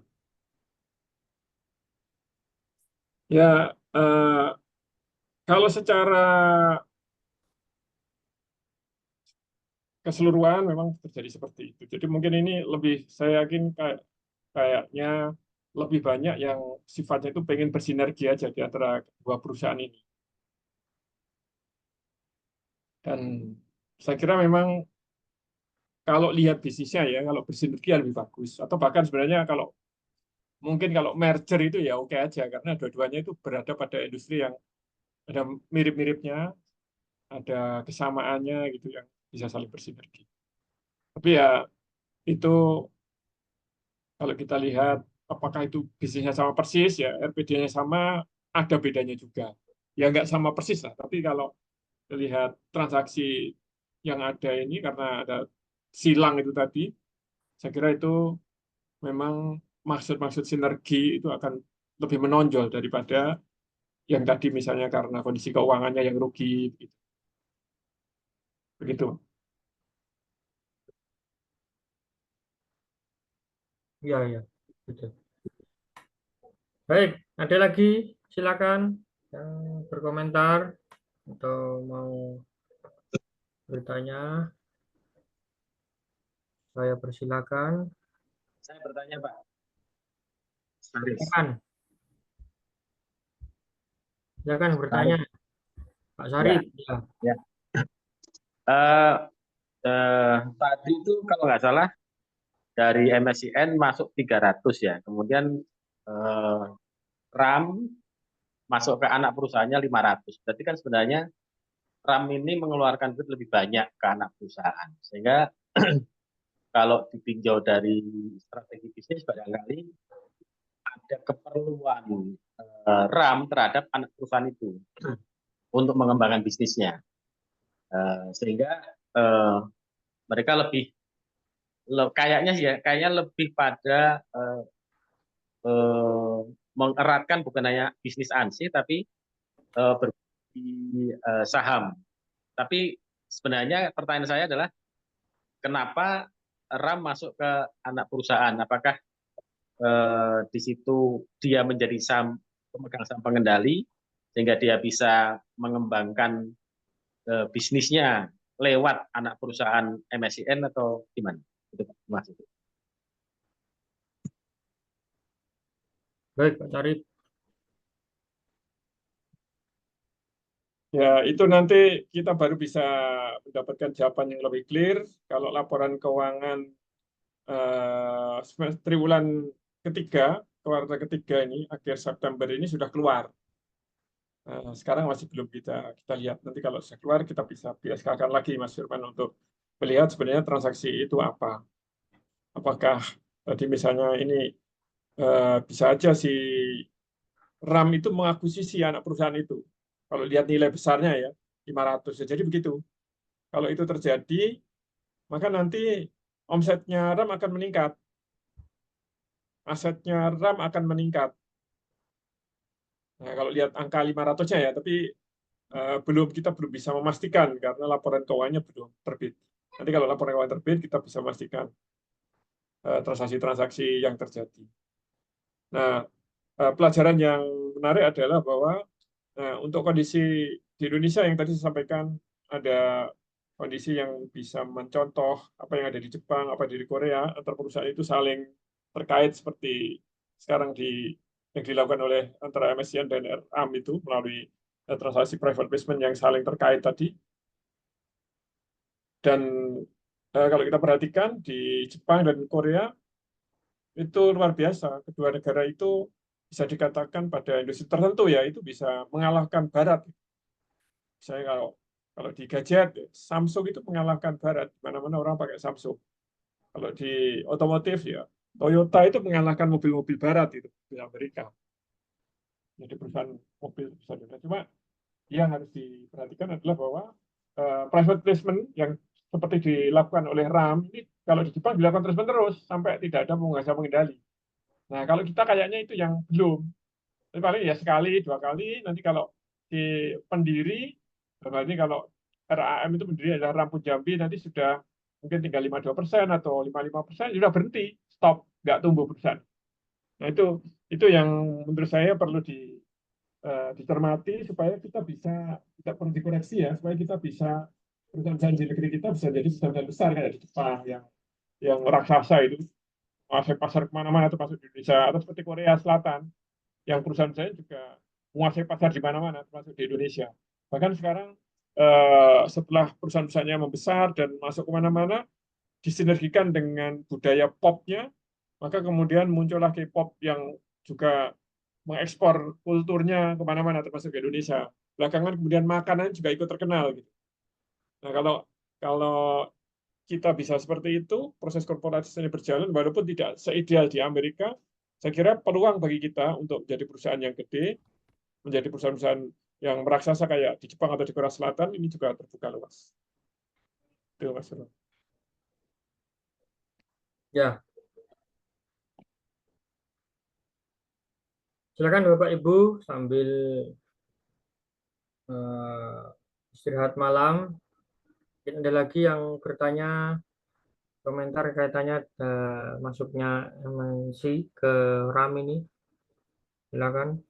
Ya, kalau secara keseluruhan memang terjadi seperti itu. Jadi mungkin ini lebih, saya yakin kayaknya lebih banyak yang sifatnya itu pengen bersinergi aja di antara kedua perusahaan ini. Dan saya kira memang kalau lihat bisnisnya ya, kalau bersinergi lebih bagus. Atau bahkan sebenarnya kalau mungkin kalau merger itu ya oke aja, karena dua-duanya itu berada pada industri yang ada mirip-miripnya, ada kesamaannya gitu yang bisa saling bersinergi. Tapi ya itu kalau kita lihat apakah itu bisnisnya sama persis ya, RPD-nya sama, ada bedanya juga. Ya nggak sama persis lah, tapi kalau lihat transaksi yang ada ini karena ada silang itu tadi, saya kira itu memang maksud-maksud sinergi itu akan lebih menonjol daripada yang tadi misalnya karena kondisi keuangannya yang rugi. Begitu. Iya, iya. Betul. Baik, ada lagi silakan yang berkomentar atau mau bertanya. Saya persilakan. Saya bertanya, Pak. Sarif. Silakan bertanya. Pak Sarif. Ya. Ya. Tadi itu kalau nggak salah dari MSCN masuk 300 ya. Kemudian RAM masuk ke anak perusahaannya 500. Berarti kan sebenarnya RAM ini mengeluarkan duit lebih banyak ke anak perusahaan. Sehingga kalau ditinjau dari strategi bisnis barangkali ada keperluan RAM terhadap anak perusahaan itu untuk mengembangkan bisnisnya. Sehingga mereka kayaknya lebih pada mengeratkan bukan hanya bisnis ANSI tapi berbagi saham. Tapi sebenarnya pertanyaan saya adalah kenapa RAM masuk ke anak perusahaan? Apakah di situ dia menjadi pemegang saham pengendali sehingga dia bisa mengembangkan bisnisnya lewat anak perusahaan MSCN atau gimana? Itu Pak. Mas. Baik, Pak Sarif. Ya, itu nanti kita baru bisa mendapatkan jawaban yang lebih clear kalau laporan keuangan triwulan ketiga, kuartal ketiga ini, akhir September ini sudah keluar. Sekarang masih belum kita lihat. Nanti kalau sudah keluar, kita bisa PSK-kan lagi, Mas Firman, untuk melihat sebenarnya transaksi itu apa. Apakah tadi misalnya ini bisa aja si RAM itu mengakuisisi anak perusahaan itu. Kalau lihat nilai besarnya ya, 500. Jadi begitu. Kalau itu terjadi, maka nanti omsetnya RAM akan meningkat. Asetnya RAM akan meningkat. Nah, kalau lihat angka 500-nya ya, tapi kita belum bisa memastikan karena laporan keuangannya belum terbit. Nanti kalau laporan keuangan terbit, kita bisa memastikan transaksi-transaksi yang terjadi. Nah, pelajaran yang menarik adalah bahwa untuk kondisi di Indonesia yang tadi saya sampaikan, ada kondisi yang bisa mencontoh apa yang ada di Jepang, apa di Korea, antar perusahaan itu saling terkait seperti sekarang yang dilakukan oleh antara MSCN dan RAM itu melalui transaksi private placement yang saling terkait tadi. Dan kalau kita perhatikan di Jepang dan Korea itu luar biasa. Kedua negara itu bisa dikatakan pada industri tertentu ya itu bisa mengalahkan Barat. Saya kalau di gadget Samsung itu mengalahkan Barat. Di mana-mana orang pakai Samsung. Kalau di otomotif ya Toyota itu mengalahkan mobil-mobil Barat itu di Amerika. Jadi perusahaan mobil besar. Cuma yang harus diperhatikan adalah bahwa private placement yang seperti dilakukan oleh RAM ini kalau di Jepang dilakukan terus-menerus sampai tidak ada penguasa pengendali. Nah, kalau kita kayaknya itu yang belum. Tapi paling ya sekali, 2 kali. Nanti kalau di pendiri, berarti kalau RAM itu pendiri adalah Ramput Jambi, nanti sudah mungkin tinggal 52% atau 55%, sudah berhenti, stop, nggak tumbuh perusahaan. Nah, itu yang menurut saya perlu dicermati supaya kita bisa, tidak perlu dikoreksi ya, supaya kita bisa, perusahaan di negeri kita bisa jadi perusahaan besar kayak di Jepang yang raksasa itu, menguasai pasar kemana-mana termasuk di Indonesia, atau seperti Korea Selatan yang perusahaan saya juga menguasai pasar di mana-mana termasuk di Indonesia. Bahkan sekarang setelah perusahaan-perusahaannya membesar dan masuk kemana-mana, disinergikan dengan budaya popnya, maka kemudian muncullah K-pop yang juga mengekspor kulturnya kemana-mana termasuk ke Indonesia. Belakangan kemudian makanan juga ikut terkenal. Gitu. Nah, kalau kita bisa seperti itu, proses korporasi ini berjalan, walaupun tidak seideal di Amerika, saya kira peluang bagi kita untuk menjadi perusahaan yang gede, menjadi perusahaan-perusahaan yang meraksasa kayak di Jepang atau di Korea Selatan, ini juga terbuka luas. Itu, Mas. Ya, silakan Bapak Ibu sambil istirahat malam. Mungkin ada lagi yang bertanya, komentar kaitannya masuknya MNC ke RAM ini. Silakan.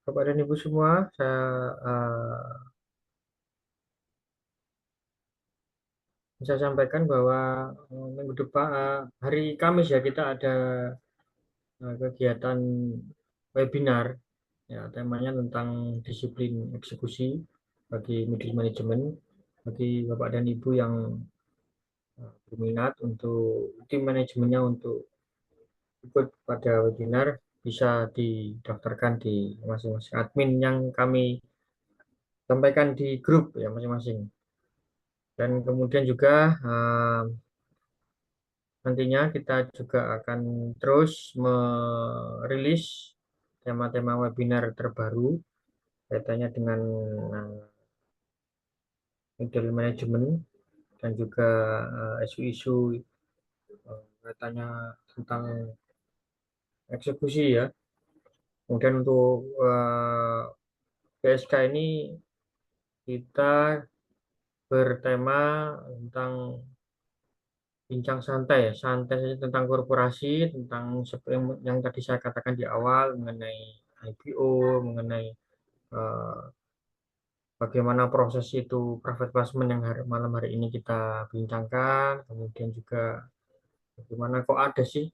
Bapak dan Ibu semua, saya sampaikan bahwa minggu depan, hari Kamis ya, kita ada kegiatan webinar, ya temanya tentang disiplin eksekusi bagi middle management, bagi Bapak dan Ibu yang berminat untuk tim manajemennya untuk ikut pada webinar, bisa didaftarkan di masing-masing admin yang kami sampaikan di grup ya masing-masing. Dan kemudian juga nantinya kita juga akan terus merilis tema-tema webinar terbaru kaitannya dengan middle management dan juga isu-isu kaitannya tentang eksekusi ya. Kemudian untuk PSK ini kita bertema tentang bincang santai ya, santai saja tentang korporasi, tentang seperti yang tadi saya katakan di awal mengenai IPO, mengenai eh, bagaimana proses itu private placement yang malam hari ini kita bincangkan, kemudian juga bagaimana kok ada sih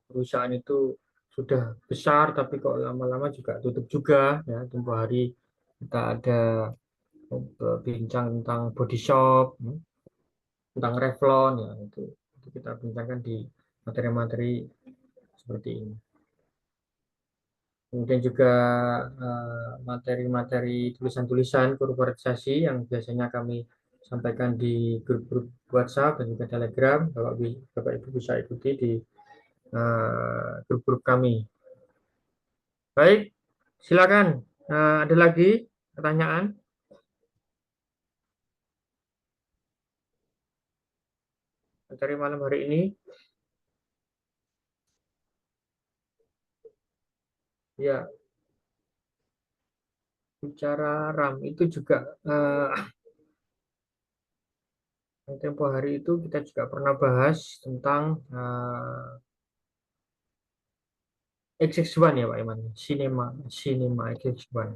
perusahaan itu sudah besar tapi kok lama-lama juga tutup juga ya. Tempoh hari kita ada bincang tentang body shop, tentang Revlon ya, itu kita bincangkan di materi-materi seperti ini. Kemudian juga materi-materi tulisan-tulisan korporatisasi yang biasanya kami sampaikan di grup-grup WhatsApp dan juga Telegram. Bapak Ibu bisa ikuti di grup-grup kami. Baik, silakan. Ada lagi pertanyaan? Materi malam hari ini. Ya, bicara RAM itu juga tempo hari itu kita juga pernah bahas tentang XX1 ya Pak Iman, Cinema XX1.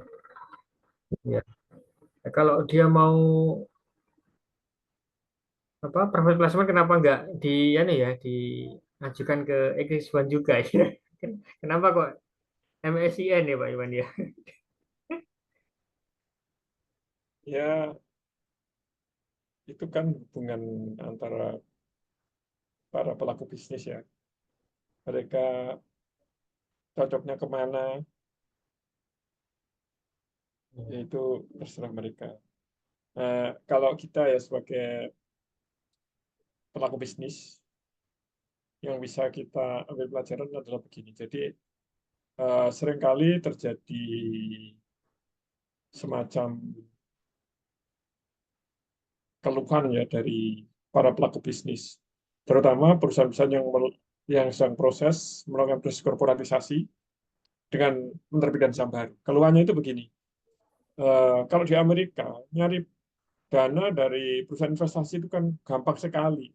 Ya. Nah, kalau dia mau apa private placement kenapa nggak ya diajukan ke XX1 juga ya? Kenapa kok MSCN ya Pak Iman ya? Ya, itu kan hubungan antara para pelaku bisnis ya. Mereka cocoknya kemana, yaitu terserah mereka. Kalau kita ya sebagai pelaku bisnis, yang bisa kita ambil pelajaran adalah begini. Jadi seringkali terjadi semacam keluhan ya dari para pelaku bisnis, terutama perusahaan-perusahaan yang sedang proses melakukan proses korporatisasi dengan menerbitkan saham baru. Keluhannya itu begini, kalau di Amerika nyari dana dari perusahaan investasi itu kan gampang sekali,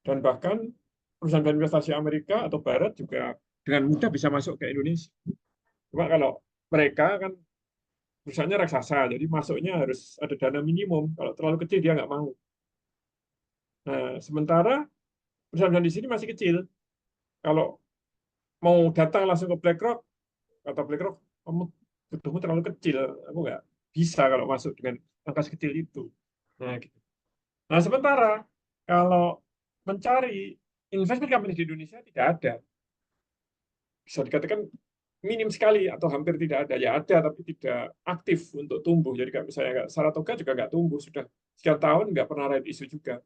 dan bahkan perusahaan investasi Amerika atau Barat juga dengan mudah bisa masuk ke Indonesia. Cuma kalau mereka kan perusahaannya raksasa, jadi masuknya harus ada dana minimum. Kalau terlalu kecil dia nggak mau. Nah, sementara perusahaan di sini masih kecil. Kalau mau datang langsung ke BlackRock, kata BlackRock, kamu butuhmu terlalu kecil, aku nggak bisa kalau masuk dengan angka sekecil itu. Nah, gitu. Nah, sementara kalau mencari investment company di Indonesia tidak ada. Bisa dikatakan minim sekali atau hampir tidak ada. Ya ada, tapi tidak aktif untuk tumbuh. Jadi kalau misalnya Saratoga juga nggak tumbuh. Sudah sekian tahun nggak pernah right issue juga.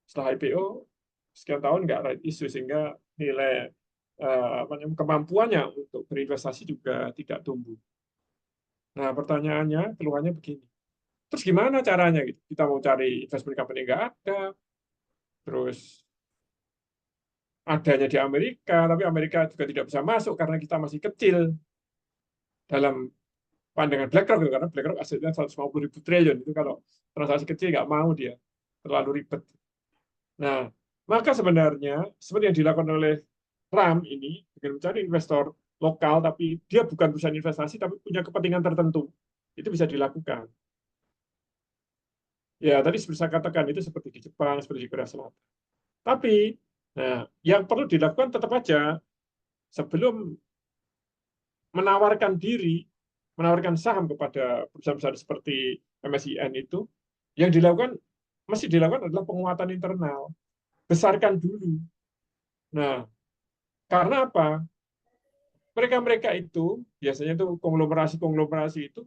Setelah IPO, sekian tahun nggak right issue, sehingga nilai kemampuannya untuk berinvestasi juga tidak tumbuh. Nah, pertanyaannya, keluhannya begini. Terus gimana caranya? Gitu? Kita mau cari investment company nggak ada. Terus adanya di Amerika, tapi Amerika juga tidak bisa masuk karena kita masih kecil dalam pandangan BlackRock, karena BlackRock asetnya 150.000 triliun. Itu kalau transaksi kecil nggak mau dia, terlalu ribet. Nah, maka sebenarnya seperti yang dilakukan oleh RAM ini dengan mencari investor lokal, tapi dia bukan perusahaan investasi, tapi punya kepentingan tertentu, itu bisa dilakukan. Ya, tadi seperti saya katakan, itu seperti di Jepang, seperti di Korea Selatan. Tapi, nah, yang perlu dilakukan tetap aja, sebelum menawarkan diri, menawarkan saham kepada perusahaan-perusahaan seperti MSIN itu, yang dilakukan, mesti dilakukan adalah penguatan internal. Besarkan dulu. Nah, karena apa? Mereka-mereka itu, biasanya itu konglomerasi-konglomerasi itu,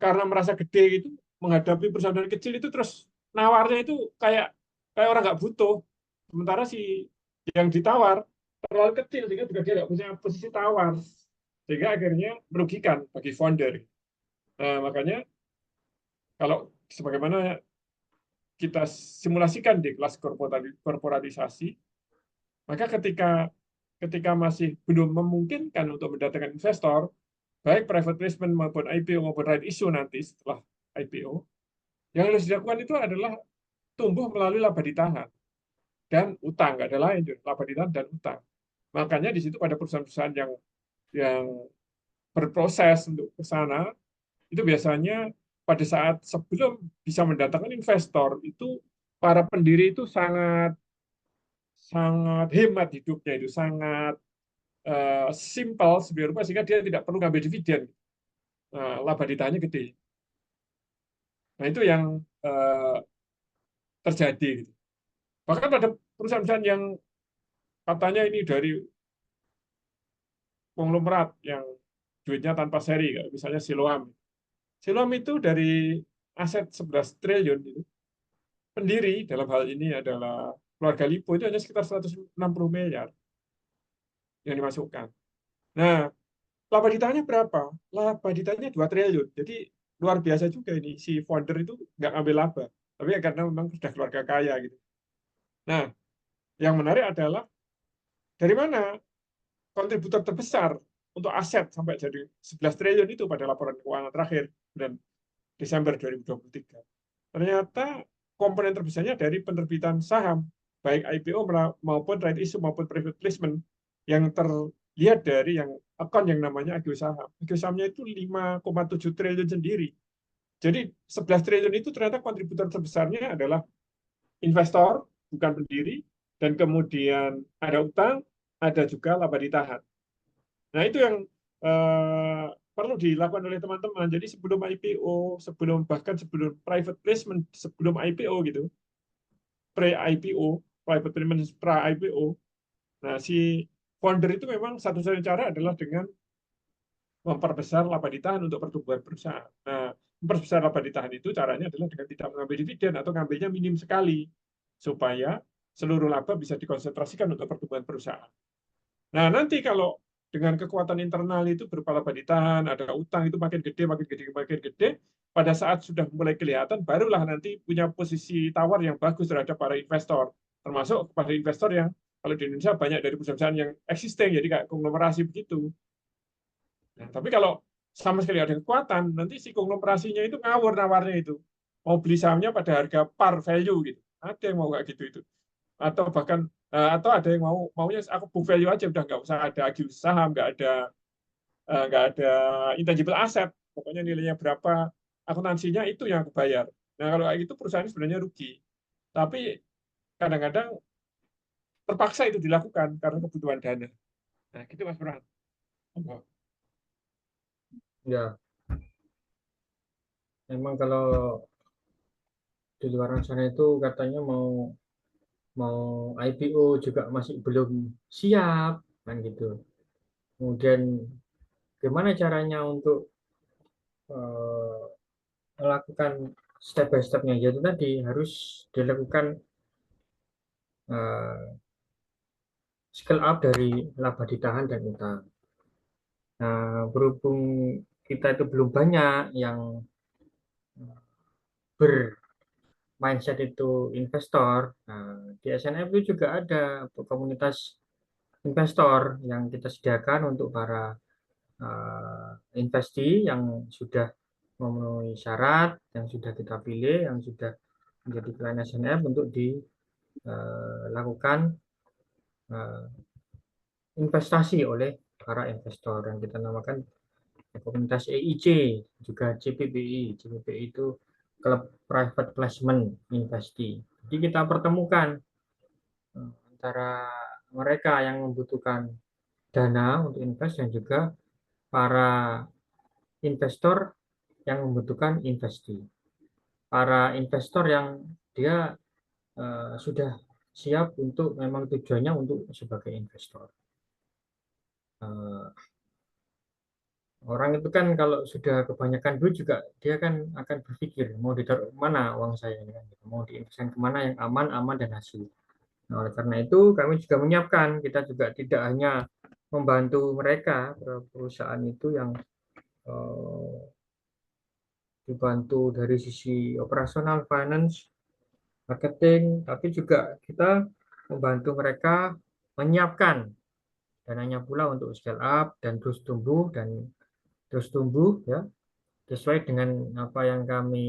karena merasa gede itu, menghadapi perusahaan kecil itu, terus nawarnya itu kayak orang nggak butuh. Sementara si yang ditawar terlalu kecil, sehingga juga dia nggak punya posisi tawar. Sehingga akhirnya merugikan bagi founder. Nah, makanya kalau sebagaimana kita simulasikan di kelas korporatisasi, maka ketika masih belum memungkinkan untuk mendatangkan investor, baik private placement maupun IPO maupun right issue nanti setelah IPO, yang harus dilakukan itu adalah tumbuh melalui laba ditahan dan utang, nggak ada lain, laba ditahan dan utang. Makanya di situ pada perusahaan-perusahaan yang berproses untuk ke sana, itu biasanya pada saat sebelum bisa mendatangkan investor, itu para pendiri itu sangat hemat hidupnya, itu sangat simple sebenarnya, sehingga dia tidak perlu ngambil dividen. Laba ditahannya gede. Nah, itu yang terjadi. Gitu. Bahkan pada perusahaan-perusahaan yang katanya ini dari konglomerat yang duitnya tanpa seri, misalnya Siloam. Siloam itu dari aset 11 triliun, itu, pendiri dalam hal ini adalah keluarga Lipo, itu hanya sekitar 160 miliar yang dimasukkan. Nah, laba ditahannya berapa? Laba ditahannya 2 triliun. Jadi luar biasa juga ini. Si founder itu nggak ngambil laba. Tapi ya karena memang sudah keluarga kaya gitu. Nah, yang menarik adalah dari mana kontributor terbesar untuk aset sampai jadi 11 triliun itu pada laporan keuangan terakhir bulan Desember 2023. Ternyata komponen terbesarnya dari penerbitan saham, baik IPO maupun right issue maupun private placement, yang terlihat dari yang akun yang namanya AGW saham. AGW sahamnya itu 5,7 triliun sendiri. Jadi 11 triliun itu ternyata kontributor terbesarnya adalah investor, bukan pendiri, dan kemudian ada utang, ada juga laba ditahan. Nah, itu yang perlu dilakukan oleh teman-teman. Jadi sebelum IPO, bahkan sebelum private placement, sebelum IPO gitu, pre-IPO, private placement pra-IPO, nah si founder itu memang satu-satunya cara adalah dengan memperbesar laba ditahan untuk pertumbuhan perusahaan. Nah, memperbesar laba ditahan itu caranya adalah dengan tidak mengambil dividen atau ngambilnya minim sekali, supaya seluruh laba bisa dikonsentrasikan untuk pertumbuhan perusahaan. Nah, nanti kalau dengan kekuatan internal itu berupa laba ditahan, ada utang itu makin gede, makin gede, makin gede, pada saat sudah mulai kelihatan, barulah nanti punya posisi tawar yang bagus terhadap para investor, termasuk kepada investor yang kalau di Indonesia banyak dari perusahaan yang existing, jadi kayak konglomerasi begitu. Nah, tapi kalau sama sekali ada kekuatan, nanti si konglomerasinya itu ngawur nawarnya itu. Mau beli sahamnya pada harga par value gitu. Ada yang mau kayak gitu itu. Atau bahkan atau ada yang maunya aku book value aja, udah nggak usah ada agius saham, nggak ada intangible asset. Pokoknya nilainya berapa, akuntansinya itu yang aku bayar. Nah, kalau kayak gitu perusahaan sebenarnya rugi. Tapi kadang-kadang terpaksa itu dilakukan karena kebutuhan dana. Nah, gitu Mas Bram. Ya, memang kalau di luar sana itu katanya mau IPO juga masih belum siap kan gitu. Kemudian gimana caranya untuk melakukan step by stepnya, yaitu tadi harus dilakukan scale up dari laba ditahan dan utang. Nah, berhubung kita itu belum banyak yang bermindset itu investor, nah, di SNF itu juga ada komunitas investor yang kita sediakan untuk para investi yang sudah memenuhi syarat, yang sudah kita pilih, yang sudah menjadi klien SNF untuk dilakukan investasi oleh para investor yang kita namakan komunitas EIC, juga CPPI. CPPI itu Club Private Placement Investi. Jadi kita pertemukan antara mereka yang membutuhkan dana untuk invest dan juga para investor yang membutuhkan investi. Para investor yang dia sudah siap untuk memang tujuannya untuk sebagai investor. Orang itu kan kalau sudah kebanyakan duit juga dia kan akan berpikir mau ditaruh mana uang saya ini kan, mau diinvestasikan kemana yang aman dan hasil. Nah, oleh karena itu kami juga menyiapkan, kita juga tidak hanya membantu mereka perusahaan itu yang dibantu dari sisi operasional, finance, marketing, tapi juga kita membantu mereka menyiapkan dananya pula untuk scale up dan terus tumbuh ya, sesuai dengan apa yang kami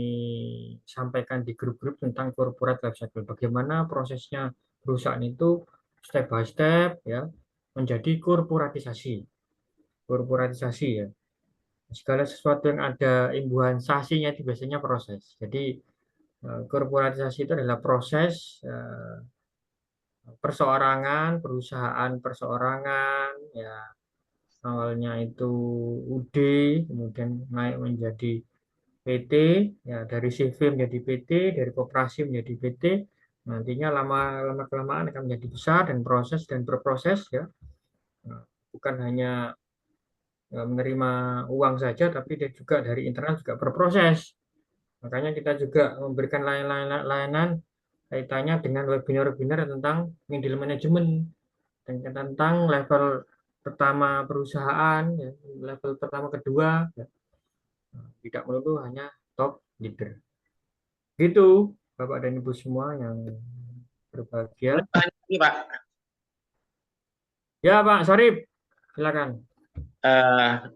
sampaikan di grup-grup tentang corporate life cycle. Bagaimana prosesnya perusahaan itu step by step ya menjadi korporatisasi. Korporatisasi ya. Segala sesuatu yang ada imbuhan sasinya itu biasanya proses. Jadi korporatisasi itu adalah proses perseorangan, perusahaan perseorangan ya, awalnya itu UD, kemudian naik menjadi PT, ya dari CV menjadi PT, dari koperasi menjadi PT, nantinya lama kelamaan akan menjadi besar dan proses dan berproses ya. Nah, bukan hanya menerima uang saja, tapi dia juga dari internal juga berproses. Makanya kita juga memberikan layanan kaitannya dengan webinar-webinar tentang middle management, tentang level pertama perusahaan, ya, level pertama kedua, ya. Tidak melulu hanya top leader. Gitu, Bapak dan Ibu semua yang berbahagia. Ini Pak, Ya Pak Sarip, silakan.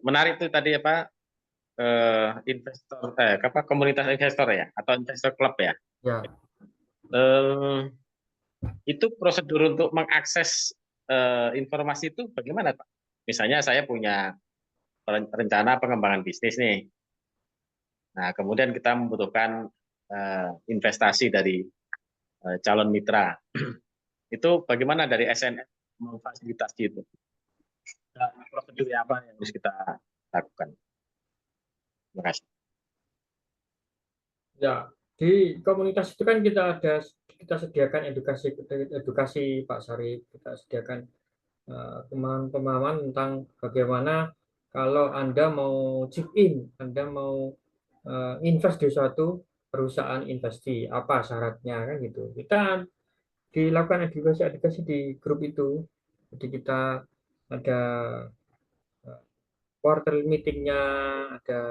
menarik itu tadi apa investor apa komunitas investor ya atau investor club ya. Ya, Itu prosedur untuk mengakses informasi itu bagaimana Pak? Misalnya saya punya rencana pengembangan bisnis nih. Nah, kemudian kita membutuhkan investasi dari calon mitra. Itu bagaimana dari SNF memfasilitasi itu? Prosedur apa yang harus kita lakukan? Terima kasih. ya. Di komunitas itu kan kita sediakan edukasi Pak Sarip, kita sediakan pemahaman tentang bagaimana kalau Anda mau chip in, Anda mau invest di suatu perusahaan investi, apa syaratnya kan gitu. Kita dilakukan edukasi di grup itu. Jadi kita ada quarterly meetingnya, ada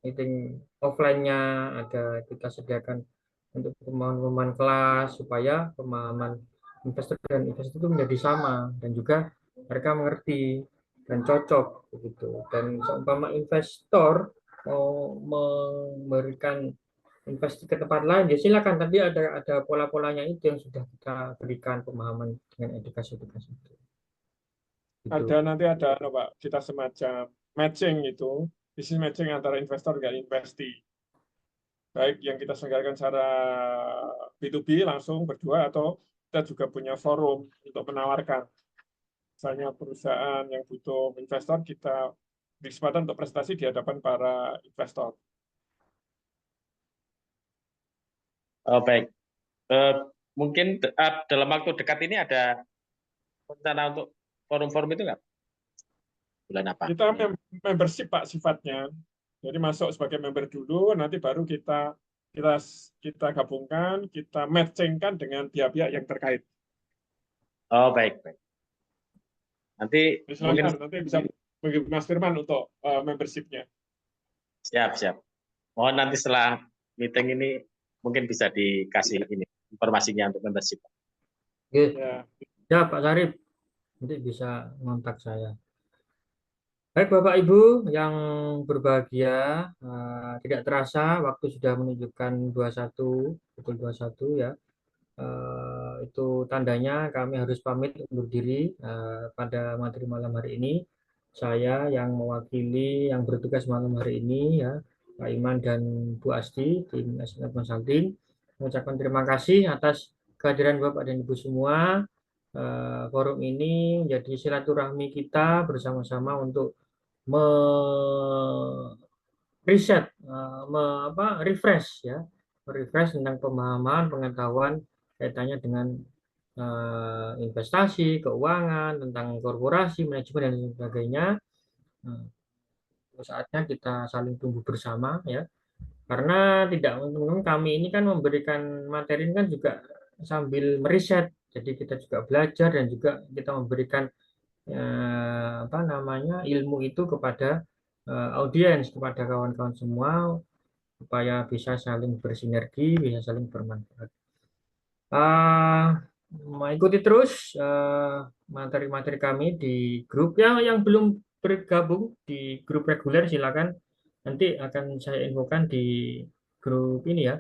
meeting offline-nya, ada kita sediakan untuk pemahaman kelas supaya pemahaman investor dan investor itu menjadi sama dan juga mereka mengerti dan cocok begitu. Dan seumpama investor mau memberikan investasi ke tempat lain ya silakan, tapi ada pola-polanya itu yang sudah kita berikan pemahaman dengan edukasi-edukasi itu. Gitu. Ada Pak, kita semacam matching itu, bisnis matching antara investor dan investi. Baik yang kita selenggarakan secara B2B langsung berdua, atau kita juga punya forum untuk menawarkan. Misalnya perusahaan yang butuh investor, kita beri kesempatan untuk prestasi di hadapan para investor. Oh, baik. Mungkin dalam waktu dekat ini ada rencana untuk forum-forum itu nggak? Bulan apa? Kita membership Pak sifatnya. Jadi masuk sebagai member dulu, nanti baru kita gabungkan, kita matchingkan dengan pihak-pihak yang terkait. Oh, baik, baik. Nanti mungkin Nanti bisa Mas Firman untuk membershipnya. siap. Mohon nanti setelah meeting ini mungkin bisa dikasih ini informasinya untuk membership. Oke. Ya. Ya Pak Sarip, nanti bisa kontak saya. Baik Bapak Ibu yang berbahagia, tidak terasa waktu sudah menunjukkan 21, pukul 21 ya. Itu tandanya kami harus pamit undur diri pada materi malam hari ini. Saya yang mewakili yang bertugas malam hari ini ya, Pak Iman dan Bu Asti, tim Asnat Consulting, mengucapkan terima kasih atas kehadiran Bapak dan Ibu semua. Forum ini menjadi silaturahmi kita bersama-sama untuk riset, refresh ya, refresh tentang pemahaman, pengetahuan kaitannya dengan investasi, keuangan, tentang korporasi, manajemen dan sebagainya. Saatnya kita saling tumbuh bersama ya, karena tidak teman-teman kami ini kan memberikan materi ini kan juga sambil meriset, jadi kita juga belajar dan juga kita memberikan ilmu itu kepada audiens, kepada kawan-kawan semua supaya bisa saling bersinergi, bisa saling bermanfaat. Mengikuti terus materi-materi kami di grup yang belum bergabung di grup reguler, silakan nanti akan saya infokan di grup ini ya,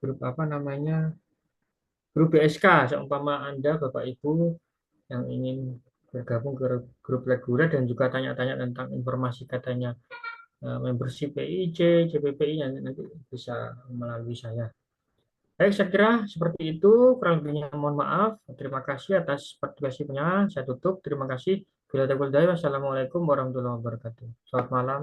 grup grup BSK. Seumpama Anda Bapak Ibu yang ingin bergabung ke grup reguler dan juga tanya-tanya tentang informasi katanya membership PIC, CPPI, nanti bisa melalui saya. Baik, saya kira seperti itu. Kurang lebihnya mohon maaf. Terima kasih atas partisipasinya. Saya tutup. Terima kasih. Wassalamualaikum warahmatullahi wabarakatuh. Selamat malam.